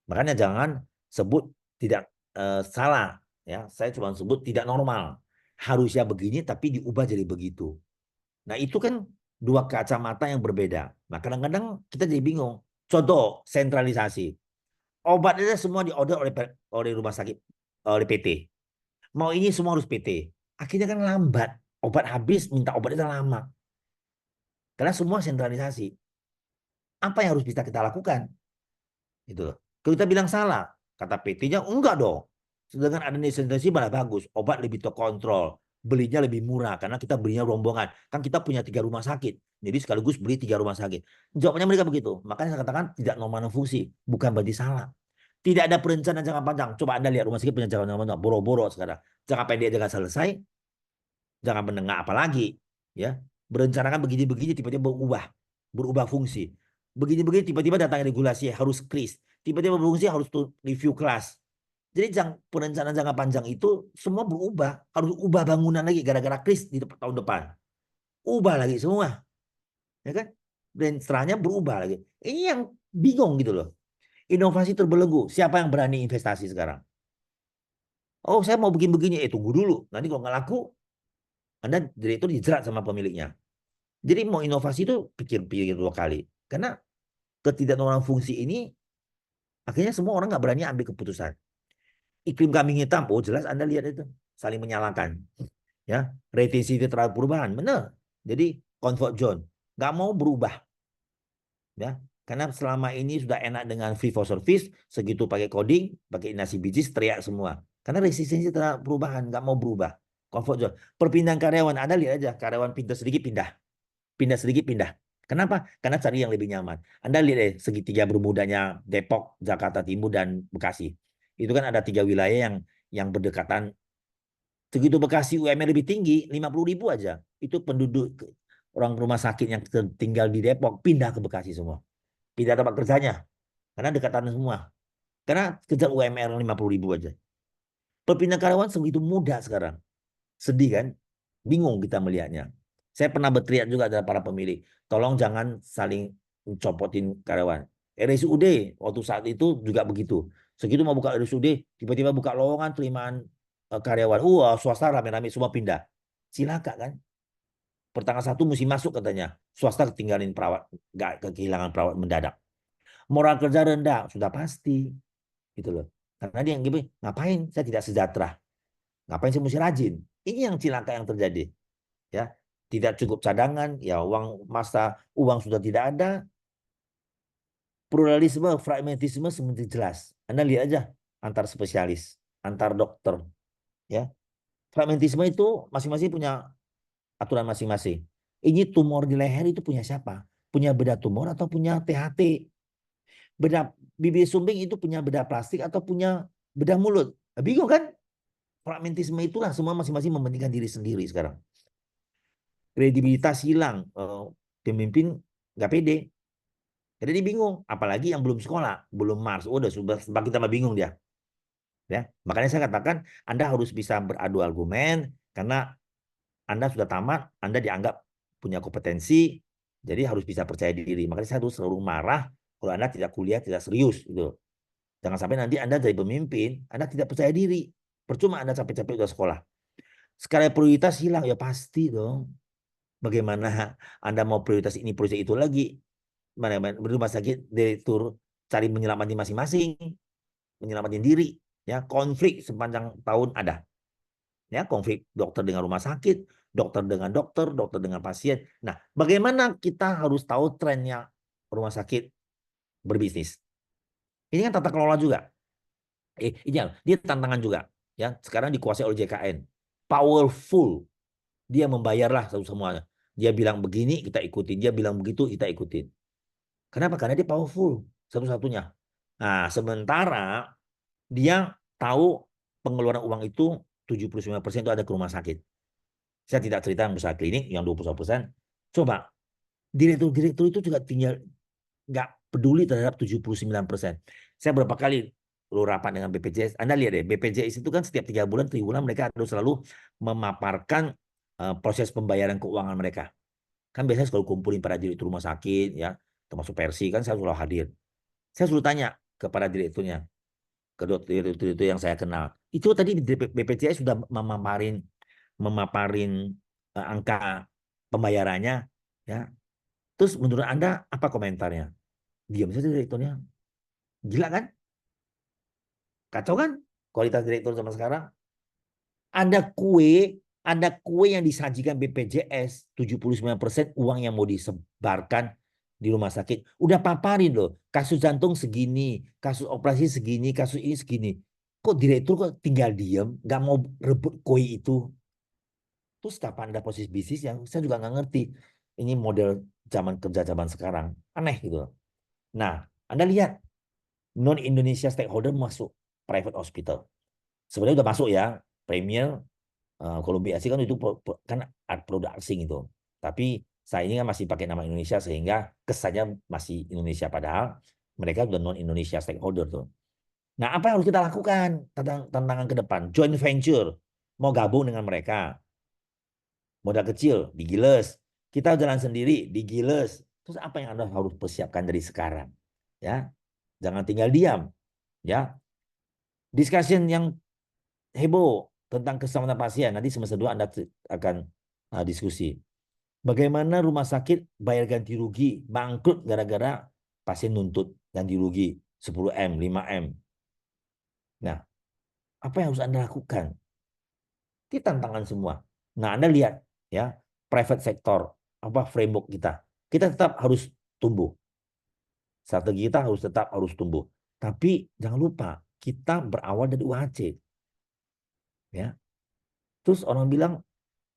Makanya jangan sebut tidak salah. Ya, saya cuma sebut tidak normal. Harusnya begini tapi diubah jadi begitu. Nah itu kan dua kacamata yang berbeda. Nah, kadang-kadang kita jadi bingung. Contoh, sentralisasi. Obat itu semua diorder oleh rumah sakit, oleh PT. Mau ini semua harus PT. Akhirnya kan lambat. Obat habis, minta obat itu lama. Karena semua sentralisasi. Apa yang harus bisa kita lakukan? Gitu loh. Kalau kita bilang salah, kata PT-nya enggak dong. Sedangkan ada sentralisasi malah bagus. Obat lebih terkontrol. Belinya lebih murah karena kita belinya rombongan. Kan kita punya 3 rumah sakit. Jadi sekaligus beli 3 rumah sakit. Jawabannya mereka begitu. Makanya saya katakan tidak normal fungsi. Bukan berarti salah. Tidak ada perencanaan jangka panjang. Coba Anda lihat rumah sakit punya jangka panjang. Boro-boro sekarang. Jangka pendek jangan selesai. Jangka menengah apalagi. Ya, berencanakan begini-begini tiba-tiba berubah fungsi. Begini-begini tiba-tiba datang regulasi harus kris. Tiba-tiba berfungsi harus review kelas. Jadi perencanaan jangka panjang itu semua berubah. Harus ubah bangunan lagi gara-gara kris di tahun depan. Ubah lagi semua. Ya kan? Dan setelahnya berubah lagi. Ini yang bingung gitu loh. Inovasi terbelenggu. Siapa yang berani investasi sekarang? Oh, saya mau bikin begini. Tunggu dulu. Nanti kalau nggak laku, Anda direktur dijerat sama pemiliknya. Jadi mau inovasi itu pikir-pikir 2 kali. Karena ketidaknormalan fungsi ini akhirnya semua orang nggak berani ambil keputusan. Iklim kambing hitam, oh jelas Anda lihat itu saling menyalahkan. Ya, retensi terhadap perubahan, benar. Jadi comfort zone, nggak mau berubah. Ya, karena selama ini sudah enak dengan free for service, segitu pakai coding, pakai nasi biji, teriak semua. Karena resistensi terhadap perubahan, nggak mau berubah. Comfort zone. Perpindahan karyawan, Anda lihat aja, karyawan pindah sedikit pindah. Pindah sedikit pindah. Kenapa? Karena cari yang lebih nyaman. Anda lihat segitiga bermudanya Depok, Jakarta Timur, dan Bekasi. Itu kan ada 3 wilayah yang berdekatan. Segitu Bekasi UMR lebih tinggi, 50.000 aja. Itu penduduk orang rumah sakit yang tinggal di Depok pindah ke Bekasi semua. Pindah tempat kerjanya. Karena dekatan semua. Karena kejar UMR 50.000 aja. Perpindahan karyawan segitu mudah sekarang. Sedih kan? Bingung kita melihatnya. Saya pernah berteriak juga dari para pemilik. Tolong jangan saling copotin karyawan. RSUD waktu saat itu juga begitu. Segitu mau buka RSUD, tiba-tiba buka lowongan terimaan karyawan. Swasta rame-rame semua pindah. Silakan kan. Pertanggal 1 mesti masuk katanya. Swasta ketinggalin perawat. Nggak kehilangan perawat mendadak. Moral kerja rendah. Sudah pasti. Gitu loh. Karena dia yang gini, ngapain saya tidak sejahtera. Ngapain saya mesti rajin. Ini yang cilaka yang terjadi. Ya, tidak cukup cadangan, ya uang sudah tidak ada. Pluralisme, fragmentisme seperti jelas. Anda lihat aja antar spesialis, antar dokter, ya. Fragmentisme itu masing-masing punya aturan masing-masing. Ini tumor di leher itu punya siapa? Punya bedah tumor atau punya THT? Bedah bibir sumbing itu punya bedah plastik atau punya bedah mulut? Bingung kan? Fragmentisme itulah semua masing-masing mementingkan diri sendiri sekarang. Kredibilitas hilang, pemimpin nggak pede. Jadi dia bingung, apalagi yang belum sekolah, belum Mars, udah semakin tambah bingung dia. Ya, makanya saya katakan Anda harus bisa beradu argumen karena Anda sudah tamat, Anda dianggap punya kompetensi, jadi harus bisa percaya diri. Makanya saya harus selalu marah kalau Anda tidak kuliah, tidak serius gitu. Jangan sampai nanti Anda jadi pemimpin, Anda tidak percaya diri. Percuma Anda capek-capek udah sekolah. Skala prioritas hilang, ya pasti dong. Bagaimana Anda mau prioritas ini, prioritas itu lagi? Rumah sakit direktur cari menyelamatkan masing-masing, menyelamatkan diri. Ya, konflik sepanjang tahun ada. Ya, konflik dokter dengan rumah sakit, dokter dengan pasien. Nah, bagaimana kita harus tahu trennya rumah sakit berbisnis? Ini kan tata kelola juga. Dia tantangan juga. Ya, sekarang dikuasai oleh JKN. Powerful. Dia membayarlah semuanya. Dia bilang begini, kita ikutin. Dia bilang begitu, kita ikutin. Kenapa? Karena dia powerful. Satu-satunya. Nah, sementara dia tahu pengeluaran uang itu 79% itu ada ke rumah sakit. Saya tidak cerita yang usaha klinik, yang 21%. Coba, direktur-direktur itu juga tinggal nggak peduli terhadap 79%. Saya berapa kali rapat dengan BPJS. Anda lihat deh, BPJS itu kan setiap 3 bulan, triwulan mereka harus selalu memaparkan proses pembayaran keuangan mereka. Kan biasanya kalau kumpulin para direktur rumah sakit, ya, termasuk Persi, kan saya selalu hadir. Saya selalu tanya kepada direkturnya, ke direktur itu yang saya kenal. Itu tadi BPJS sudah memaparin angka pembayarannya, Ya. Terus menurut Anda apa komentarnya? Diam saja direkturnya. Gila kan? Kacau kan? Kualitas direktur sama sekarang. Ada kue yang disajikan BPJS, 79% uang yang mau disebarkan di rumah sakit. Udah paparin loh, kasus jantung segini, kasus operasi segini, kasus ini segini. Kok direktur kok tinggal diam, nggak mau rebut kue itu? Terus kapan ada posisi bisnis yang saya juga nggak ngerti. Ini model zaman kerja zaman sekarang. Aneh gitu. Nah, Anda lihat, non-Indonesia stakeholder masuk private hospital. Sebenarnya udah masuk ya, Premier, Columbia kan itu kan produk asing itu. Tapi saya ini kan masih pakai nama Indonesia sehingga kesannya masih Indonesia padahal mereka udah non Indonesia stakeholder tuh. Nah, apa yang harus kita lakukan tantangan ke depan? Joint venture, mau gabung dengan mereka. Modal kecil digiles, kita jalan sendiri digiles. Terus apa yang Anda harus persiapkan dari sekarang? Ya, jangan tinggal diam. Ya, discussion yang heboh tentang keselamatan pasien. Nanti semester 2 Anda akan diskusi. Bagaimana rumah sakit bayar ganti rugi, bangkrut gara-gara pasien nuntut ganti rugi 10M, 5M. Nah, apa yang harus Anda lakukan? Itu tantangan semua. Nah, Anda lihat ya, private sector, apa framework kita. Kita tetap harus tumbuh. Strategi kita harus tumbuh. Tapi jangan lupa, kita berawal dari UHC. Ya. Terus orang bilang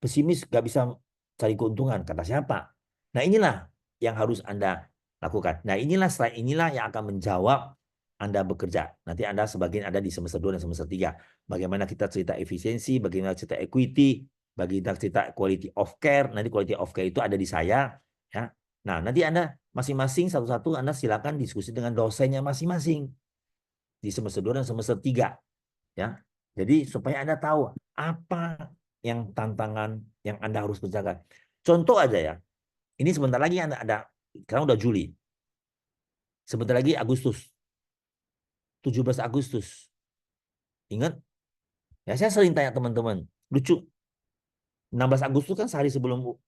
pesimis gak bisa cari keuntungan. Kata siapa? Nah, inilah yang harus Anda lakukan. Nah, selain inilah yang akan menjawab Anda bekerja. Nanti Anda sebagian ada di semester 2 dan semester 3. Bagaimana kita cerita efisiensi, bagaimana cerita equity, bagaimana cerita quality of care. Nanti quality of care itu ada di saya. Ya. Nah, nanti Anda masing-masing satu-satu Anda silakan diskusi dengan dosennya masing-masing di semester 2 dan semester 3. Ya. Jadi supaya Anda tahu apa yang tantangan yang Anda harus kerjakan. Contoh aja ya. Ini sebentar lagi ada sekarang udah Juli. Sebentar lagi Agustus. 17 Agustus. Ingat? Ya saya sering tanya teman-teman. Lucu. 16 Agustus kan sehari sebelum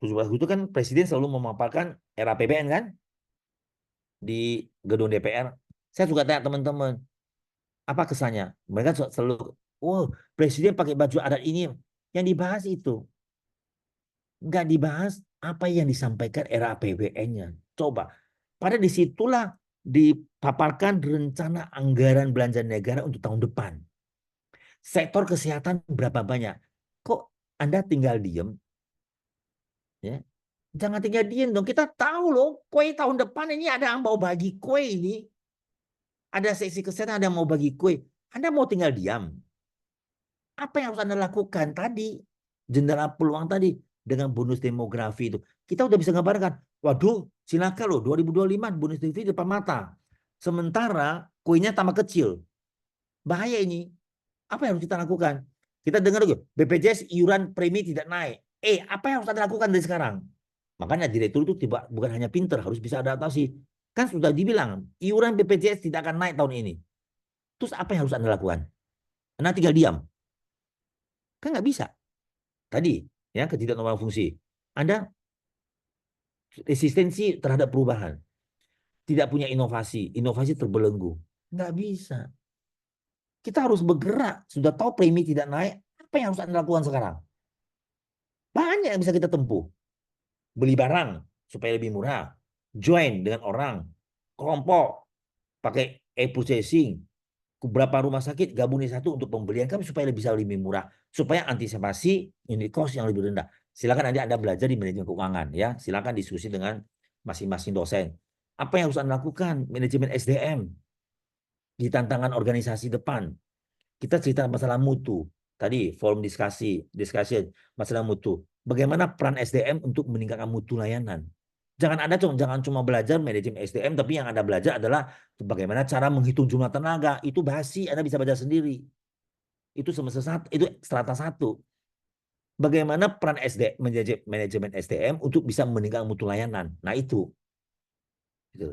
17 Agustus kan Presiden selalu memaparkan era APBN kan? Di gedung DPR. Saya juga tanya teman-teman. Apa kesannya? Mereka selalu, oh Presiden pakai baju adat ini. Yang dibahas itu. Nggak dibahas apa yang disampaikan era APBN-nya. Coba. Pada disitulah dipaparkan rencana anggaran belanja negara untuk tahun depan. Sektor kesehatan berapa banyak? Kok Anda tinggal diem? Ya. Jangan tinggal diem dong. Kita tahu loh, kue tahun depan ini ada yang mau bagi kue ini. Ada seksi kesehatan, ada yang mau bagi kue. Anda mau tinggal diam? Apa yang harus Anda lakukan tadi? Jendela peluang tadi dengan bonus demografi itu. Kita udah bisa gambarkan. Waduh, silakan loh 2025 bonus demografi depan mata. Sementara kuenya tambah kecil. Bahaya ini. Apa yang harus kita lakukan? Kita dengar dulu, BPJS iuran premi tidak naik. Apa yang harus Anda lakukan dari sekarang? Makanya direktur itu bukan hanya pinter, harus bisa adaptasi. Kan sudah dibilang, iuran BPJS tidak akan naik tahun ini. Terus apa yang harus Anda lakukan? Anda tinggal diam. Kan nggak bisa. Tadi, ya ketidaknormalan fungsi. Anda resistensi terhadap perubahan. Tidak punya inovasi. Inovasi terbelenggu. Nggak bisa. Kita harus bergerak. Sudah tahu premi tidak naik. Apa yang harus Anda lakukan sekarang? Banyak yang bisa kita tempuh. Beli barang supaya lebih murah. Join dengan orang. Kelompok. Pakai e-purchasing. Beberapa rumah sakit gabung di satu untuk pembelian kami supaya bisa lebih murah. Supaya antisipasi unit cost yang lebih rendah. Silakan nanti Anda belajar di manajemen keuangan. Ya, silakan diskusi dengan masing-masing dosen. Apa yang harus Anda lakukan? Manajemen SDM. Di tantangan organisasi depan. Kita cerita masalah mutu. Tadi forum discussion masalah mutu. Bagaimana peran SDM untuk meningkatkan mutu layanan? Jangan cuma belajar manajemen SDM, tapi yang Anda belajar adalah bagaimana cara menghitung jumlah tenaga. Itu basi, Anda bisa baca sendiri. Itu semester 1, itu strata 1. Bagaimana peran manajemen SDM untuk bisa meningkatkan mutu layanan. Nah itu. Gitu.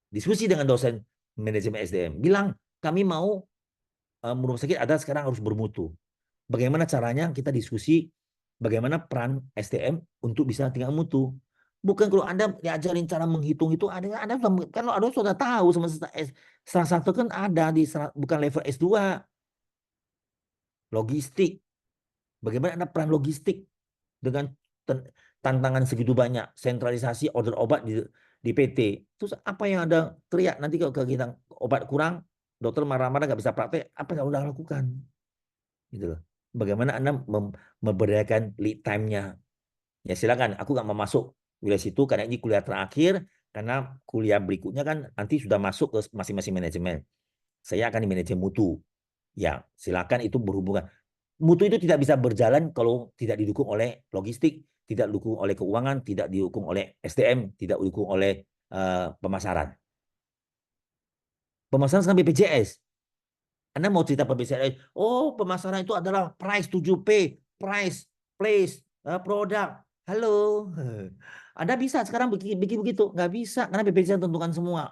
Diskusi dengan dosen manajemen SDM. Bilang, kami mau rumah sakit ada sekarang harus bermutu. Bagaimana caranya kita diskusi bagaimana peran SDM untuk bisa tingkat mutu. Bukan kalau Anda diajarin cara menghitung itu, Anda kalau Anda sudah tahu semester salah satu kan ada di bukan level S2, logistik. Bagaimana Anda peran logistik dengan tantangan segitu banyak, sentralisasi order obat di PT. Terus apa yang Anda teriak nanti kalau kita obat kurang, dokter marah-marah nggak bisa praktek, apa yang udah lakukan? Gitu loh. Bagaimana Anda memberdayakan lead time-nya? Ya silakan, aku nggak mau masuk wilayah situ karena ini kuliah terakhir, karena kuliah berikutnya kan nanti sudah masuk ke masing-masing manajemen. Saya akan di manajemen mutu. Ya, silakan, itu berhubungan. Mutu itu tidak bisa berjalan kalau tidak didukung oleh logistik, tidak didukung oleh keuangan, tidak didukung oleh SDM, tidak didukung oleh pemasaran. Pemasaran sekarang BPJS. Anda mau cerita BPJS, oh pemasaran itu adalah price 7P, price, place, produk. Halo. Anda bisa sekarang bikin begitu? Nggak bisa, karena BPJS tentukan semua.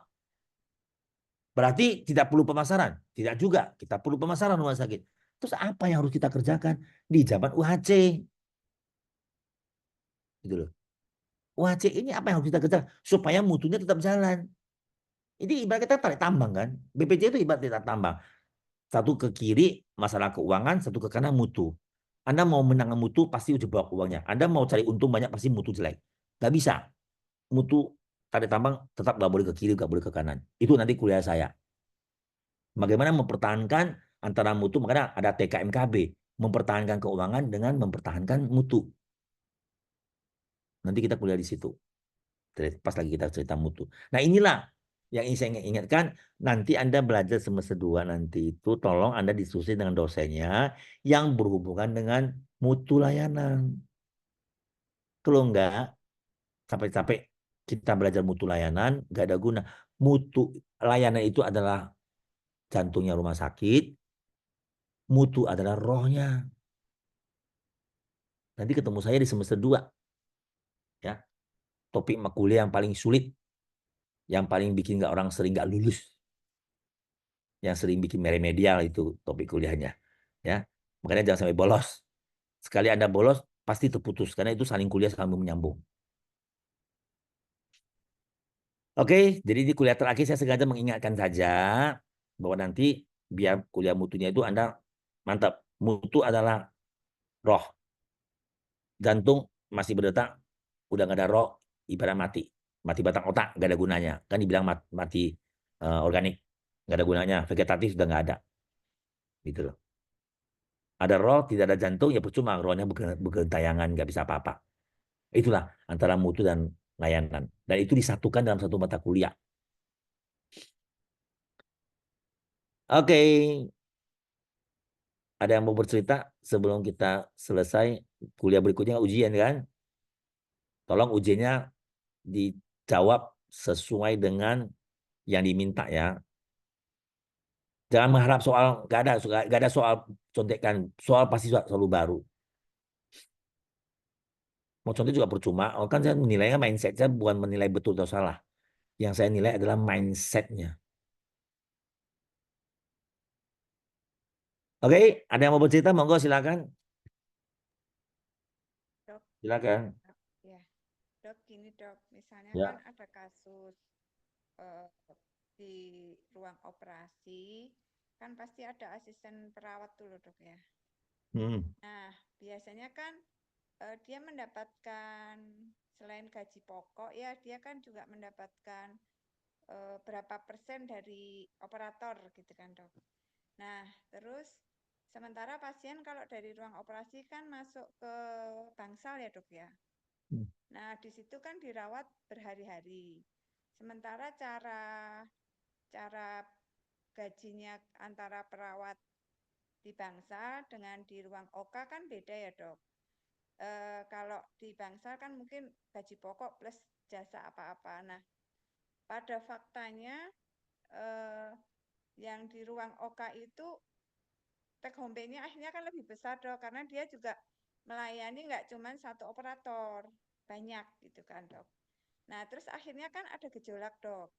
Berarti tidak perlu pemasaran? Tidak juga. Kita perlu pemasaran rumah sakit. Terus apa yang harus kita kerjakan di zaman UHC? Gitu loh. UHC ini apa yang harus kita kerjakan supaya mutunya tetap jalan? Ini ibarat kita tarik tambang kan? BPJS itu ibarat tarik tambang. Satu ke kiri masalah keuangan, satu ke kanan mutu. Anda mau menang mutu pasti bawa uangnya. Anda mau cari untung banyak pasti mutu jelek. Gak bisa. Mutu tarik tambang tetap gak boleh ke kiri, gak boleh ke kanan. Itu nanti kuliah saya. Bagaimana mempertahankan antara mutu, makanya ada TKMKB, mempertahankan keuangan dengan mempertahankan mutu. Nanti kita kuliah di situ. Pas lagi kita cerita mutu. Nah inilah yang ingin saya ingatkan, nanti Anda belajar semester 2 nanti itu, tolong Anda diskusi dengan dosennya yang berhubungan dengan mutu layanan. Kalau enggak, capek-capek kita belajar mutu layanan, enggak ada guna. Mutu layanan itu adalah jantungnya rumah sakit, mutu adalah rohnya. Nanti ketemu saya di semester 2. Ya. Topik kuliah yang paling sulit, yang paling bikin orang sering nggak lulus, yang sering bikin remedial itu topik kuliahnya. Ya. Makanya jangan sampai bolos. Sekali Anda bolos, pasti terputus. Karena itu saling kuliah sambil menyambung. Oke, jadi di kuliah terakhir saya sengaja mengingatkan saja bahwa nanti biar kuliah mutunya itu Anda mantap. Mutu adalah roh. Jantung masih berdetak, udah nggak ada roh, ibarat mati. Mati batang otak, nggak ada gunanya. Kan dibilang mati organik, nggak ada gunanya. Vegetatif sudah nggak ada. Gitu loh. Ada roh, tidak ada jantung, ya percuma. Rohnya bergentayangan, nggak bisa apa-apa. Itulah antara mutu dan layanan. Dan itu disatukan dalam satu mata kuliah. Oke. Ada yang mau bercerita sebelum kita selesai kuliah berikutnya ujian kan? Tolong ujiannya dijawab sesuai dengan yang diminta ya. Jangan mengharap soal, nggak ada soal contekan. Soal pasti selalu baru. Mau contoh juga percuma. Oh, kan saya menilainya mindset, saya bukan menilai betul atau salah. Yang saya nilai adalah mindsetnya. Oke, ada yang mau bercerita? Monggo silakan. Dok, Silakan. ya, dok, gini dok, misalnya Ya. kan ada kasus eh, di ruang operasi, kan pasti ada asisten perawat dulu dok ya. Hmm. Nah, biasanya kan dia mendapatkan selain gaji pokok ya, dia kan juga mendapatkan berapa persen dari operator gitu kan dok. Nah, terus sementara pasien kalau dari ruang operasi kan masuk ke bangsal ya dok ya. Nah, di situ kan dirawat berhari-hari. Sementara cara gajinya antara perawat di bangsal dengan di ruang OK kan beda ya dok. Kalau di bangsal kan mungkin gaji pokok plus jasa apa-apa. Nah, pada faktanya yang di ruang OK itu take home pay-nya akhirnya kan lebih besar dok, karena dia juga melayani nggak cuma satu operator, banyak gitu kan dok. Nah terus akhirnya kan ada gejolak dok.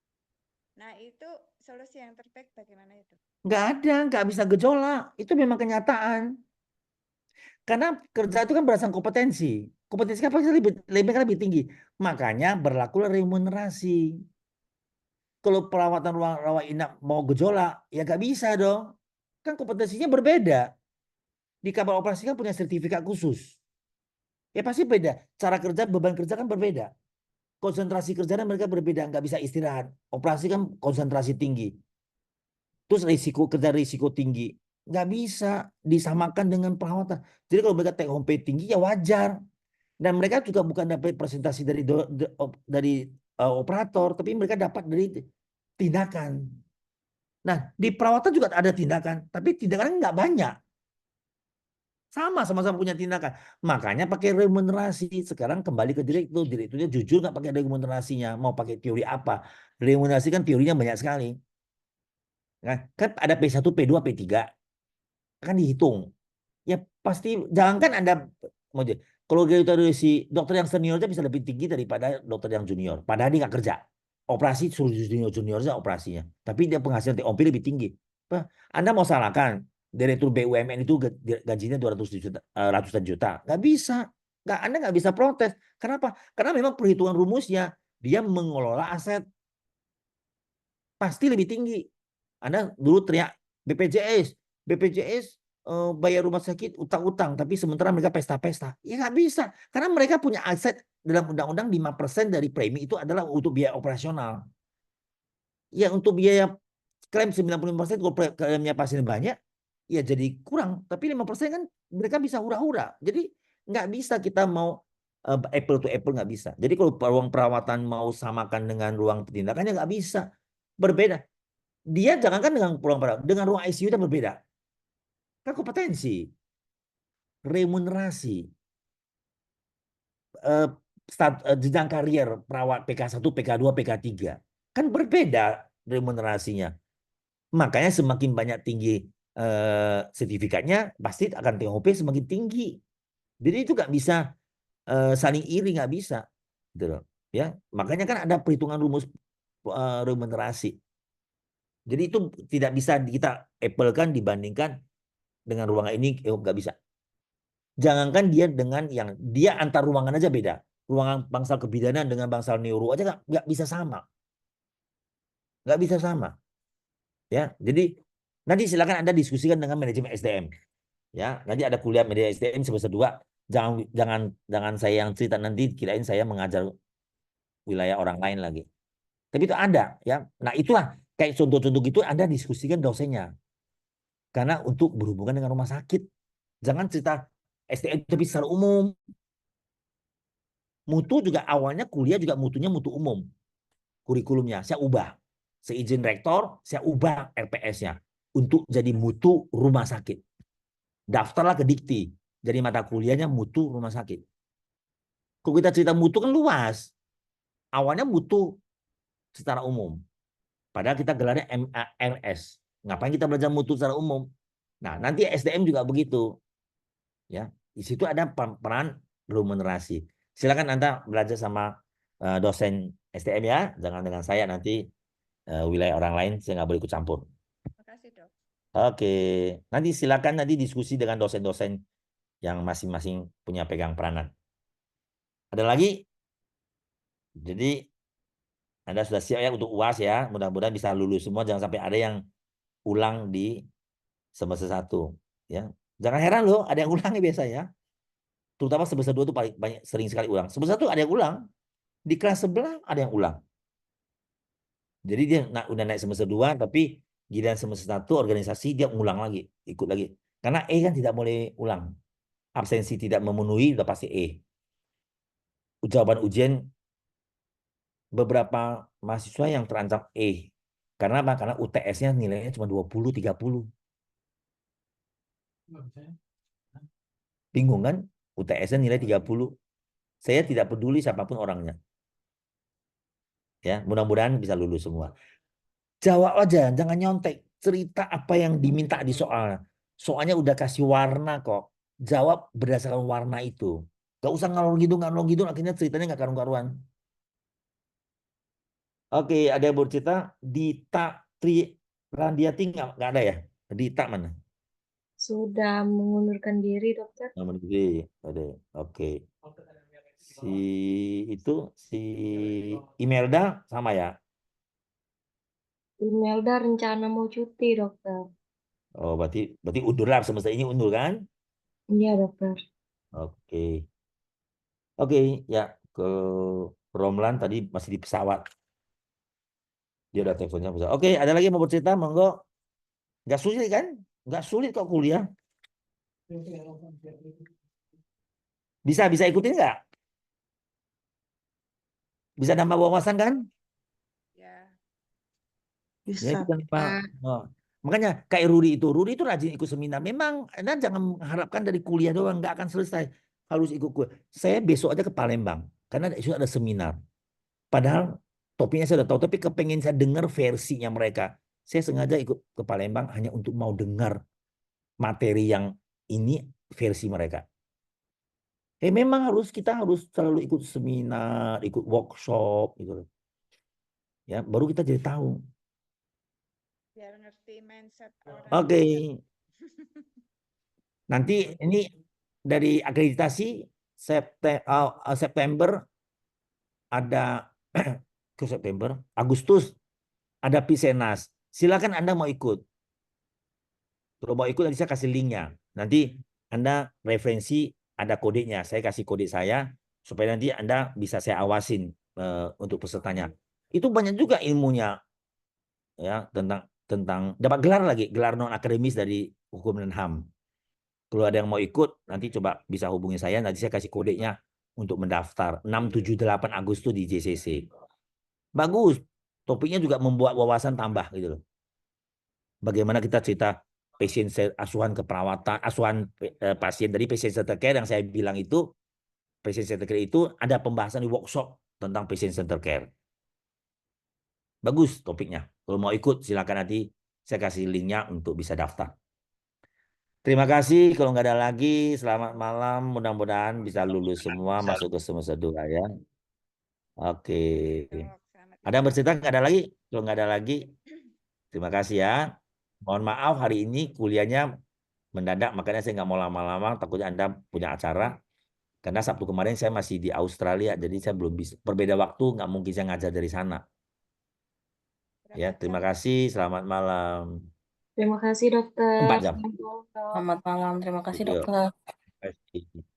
Nah itu solusi yang terbaik bagaimana itu? Nggak ada, nggak bisa gejolak. Itu memang kenyataan. Karena kerja itu kan berdasarkan kompetensi. Kompetensi kan pasti lebih tinggi. Makanya berlaku remunerasi. Kalau perawatan ruang rawat inap mau gejolak, ya nggak bisa dong. Kan kompetensinya berbeda. Di kamar operasi kan punya sertifikat khusus. Ya pasti beda. Cara kerja, beban kerja kan berbeda. Konsentrasi kerjanya mereka berbeda. Nggak bisa istirahat. Operasi kan konsentrasi tinggi. Terus risiko tinggi. Nggak bisa disamakan dengan perawatan. Jadi kalau mereka take home pay tinggi ya wajar. Dan mereka juga bukan dapat presentasi dari operator, tapi mereka dapat dari tindakan. Nah, di perawatan juga ada tindakan, tapi tindakan nggak banyak. Sama-sama punya tindakan. Makanya pakai remunerasi. Sekarang kembali ke direktur. Direkturnya jujur nggak pakai remunerasinya. Mau pakai teori apa? Remunerasi kan teorinya banyak sekali. Kan ada P1, P2, P3. Kan dihitung. Ya pasti, jangankan Anda, kalau dari si dokter yang senior aja bisa lebih tinggi daripada dokter yang junior. Padahal dia nggak kerja. Operasi suruh junior aja operasinya. Tapi dia penghasilan TOP lebih tinggi. Anda mau salahkan direktur BUMN itu gajinya 200 juta, ratusan juta. Nggak bisa. Anda nggak bisa protes. Kenapa? Karena memang perhitungan rumusnya dia mengelola aset pasti lebih tinggi. Anda dulu teriak BPJS bayar rumah sakit utang-utang, tapi sementara mereka pesta-pesta. Ya nggak bisa, karena mereka punya aset dalam undang-undang 5% dari premi itu adalah untuk biaya operasional. Ya untuk biaya klaim 95%, kalau klaimnya pasien banyak, ya jadi kurang. Tapi 5% kan mereka bisa hura-hura. Jadi nggak bisa kita mau apple to apple, nggak bisa. Jadi kalau ruang perawatan mau samakan dengan ruang tindakannya nggak bisa. Berbeda. Dia jangankan dengan ruang perawatan, dengan ruang ICU itu berbeda. Kan kompetensi, remunerasi, jenjang karier perawat PK1, PK2, PK3 kan berbeda remunerasinya. Makanya semakin banyak tinggi sertifikatnya, pasti akan TOP semakin tinggi. Jadi itu nggak bisa saling iri, nggak bisa, gitu loh. Ya, makanya kan ada perhitungan rumus remunerasi. Jadi itu tidak bisa kita applekan dibandingkan dengan ruangan ini, nggak bisa. Jangankan dia dengan yang dia antar ruangan aja beda. Ruangan bangsal kebidanan dengan bangsal neuro aja nggak bisa sama. Nggak bisa sama. Ya, jadi nanti silakan Anda diskusikan dengan manajemen SDM. Ya, nanti ada kuliah manajemen SDM semester 2. Jangan saya yang cerita, nanti kirain saya mengajar wilayah orang lain lagi. Tapi itu ada, ya. Nah, itulah kayak contoh-contoh gitu Anda diskusikan dosennya. Karena untuk berhubungan dengan rumah sakit. Jangan cerita SDM tapi secara umum. Mutu juga awalnya kuliah juga mutunya mutu umum. Kurikulumnya saya ubah. Seizin rektor, saya ubah RPS-nya untuk jadi mutu rumah sakit. Daftarlah ke Dikti. Jadi mata kuliahnya mutu rumah sakit. Kalau kita cerita mutu kan luas. Awalnya mutu secara umum. Padahal kita gelarnya MARS. Ngapain kita belajar mutu secara umum? Nah, nanti SDM juga begitu. Ya, di situ ada peran remunerasi. Silakan Anda belajar sama dosen STM ya, jangan dengan saya, nanti wilayah orang lain saya nggak boleh ikut campur. Terima kasih, Dok. Oke, nanti silakan nanti diskusi dengan dosen-dosen yang masing-masing punya pegang peranan. Ada lagi? Jadi Anda sudah siap ya untuk UAS ya, mudah-mudahan bisa lulus semua, jangan sampai ada yang ulang di semester 1 ya. Jangan heran loh, ada yang ulang biasanya. Terutama semester 2 itu paling banyak, sering sekali ulang. Semester 1 ada yang ulang. Di kelas sebelah ada yang ulang. Jadi dia udah naik semester 2, tapi giliran semester 1 organisasi dia ngulang lagi, ikut lagi. Karena E kan tidak boleh ulang. Absensi tidak memenuhi udah pasti E. Jawaban ujian beberapa mahasiswa yang terancam E. Karena apa? Karena UTS-nya nilainya cuma 20, 30. Bingung kan? UTS-nya nilai 30. Saya tidak peduli siapapun orangnya. Ya, mudah-mudahan bisa lulus semua. Jawab aja, jangan nyontek. Cerita apa yang diminta di soal. Soalnya udah kasih warna kok. Jawab berdasarkan warna itu. Gak usah ngalor ngidul, akhirnya ceritanya nggak karuan-karuan. Oke, ada yang bercerita Dita Tri Randiati nggak ada ya? Dita mana? Sudah mengundurkan diri, dokter. Nomor diri. Oke. Si si Imelda sama ya. Imelda rencana mau cuti, dokter. Oh, berarti undur lah, semester ini undur kan? Iya, dokter. Oke. Oke, ya ke Romlan tadi masih di pesawat. Dia udah teleponnya pesawat. Oke, ada lagi yang mau bercerita? Monggo. Nggak sulit kan? Nggak sulit kok kuliah. Bisa ikutin nggak? Bisa nambah wawasan kan? Ya, Ya Bisa, itu kan Pak. Pak. Oh. Makanya kayak Rudi itu rajin ikut seminar. Memang, Anda jangan mengharapkan dari kuliah doang, nggak akan selesai. Harus ikut kuliah. Saya besok aja ke Palembang, karena itu ada seminar. Padahal topiknya saya udah tahu, tapi kepengen saya dengar versinya mereka. Saya sengaja ikut ke Palembang hanya untuk mau dengar materi yang ini versi mereka. Memang kita harus selalu ikut seminar, ikut workshop gitu loh. Ya, baru kita jadi tahu. biar ngerti mindset orang Oke. juga. Nanti ini dari akreditasi September ada ke September, Agustus ada Pisenas. Silakan Anda mau ikut. Kalau mau ikut nanti saya kasih linknya. Nanti Anda referensi ada kodenya. Saya kasih kode saya supaya nanti Anda bisa saya awasin untuk pesertanya. Itu banyak juga ilmunya ya tentang dapat gelar lagi, gelar non akademis dari hukum dan HAM. Kalau ada yang mau ikut, nanti coba bisa hubungi saya. Nanti saya kasih kodenya untuk mendaftar. 6, 7, 8 Agustus di JCC. Bagus. Topiknya juga membuat wawasan tambah gitu loh. Bagaimana kita cerita asuhan keperawatan, asuhan pasien dari patient center care yang saya bilang itu, patient center care itu ada pembahasan di workshop tentang patient center care. Bagus topiknya. Kalau mau ikut silakan nanti saya kasih linknya untuk bisa daftar. Terima kasih. Kalau nggak ada lagi, selamat malam. Mudah-mudahan bisa lulus semua, masuk ke semester 2 ya. Oke. Dok, selamat Ada yang bercerita? istirahat. Nggak ada lagi? Kalau nggak ada lagi, terima kasih ya. Mohon maaf hari ini kuliahnya mendadak, makanya saya nggak mau lama-lama. Takutnya Anda punya acara. Karena Sabtu kemarin saya masih di Australia, jadi saya belum bisa. Berbeda waktu, nggak mungkin saya ngajar dari sana. Ya, Berapa terima jam? kasih. Selamat malam. Terima kasih, dokter. 4 jam. Selamat malam, dok. Selamat malam, terima kasih Yuk. dokter. Terima kasih.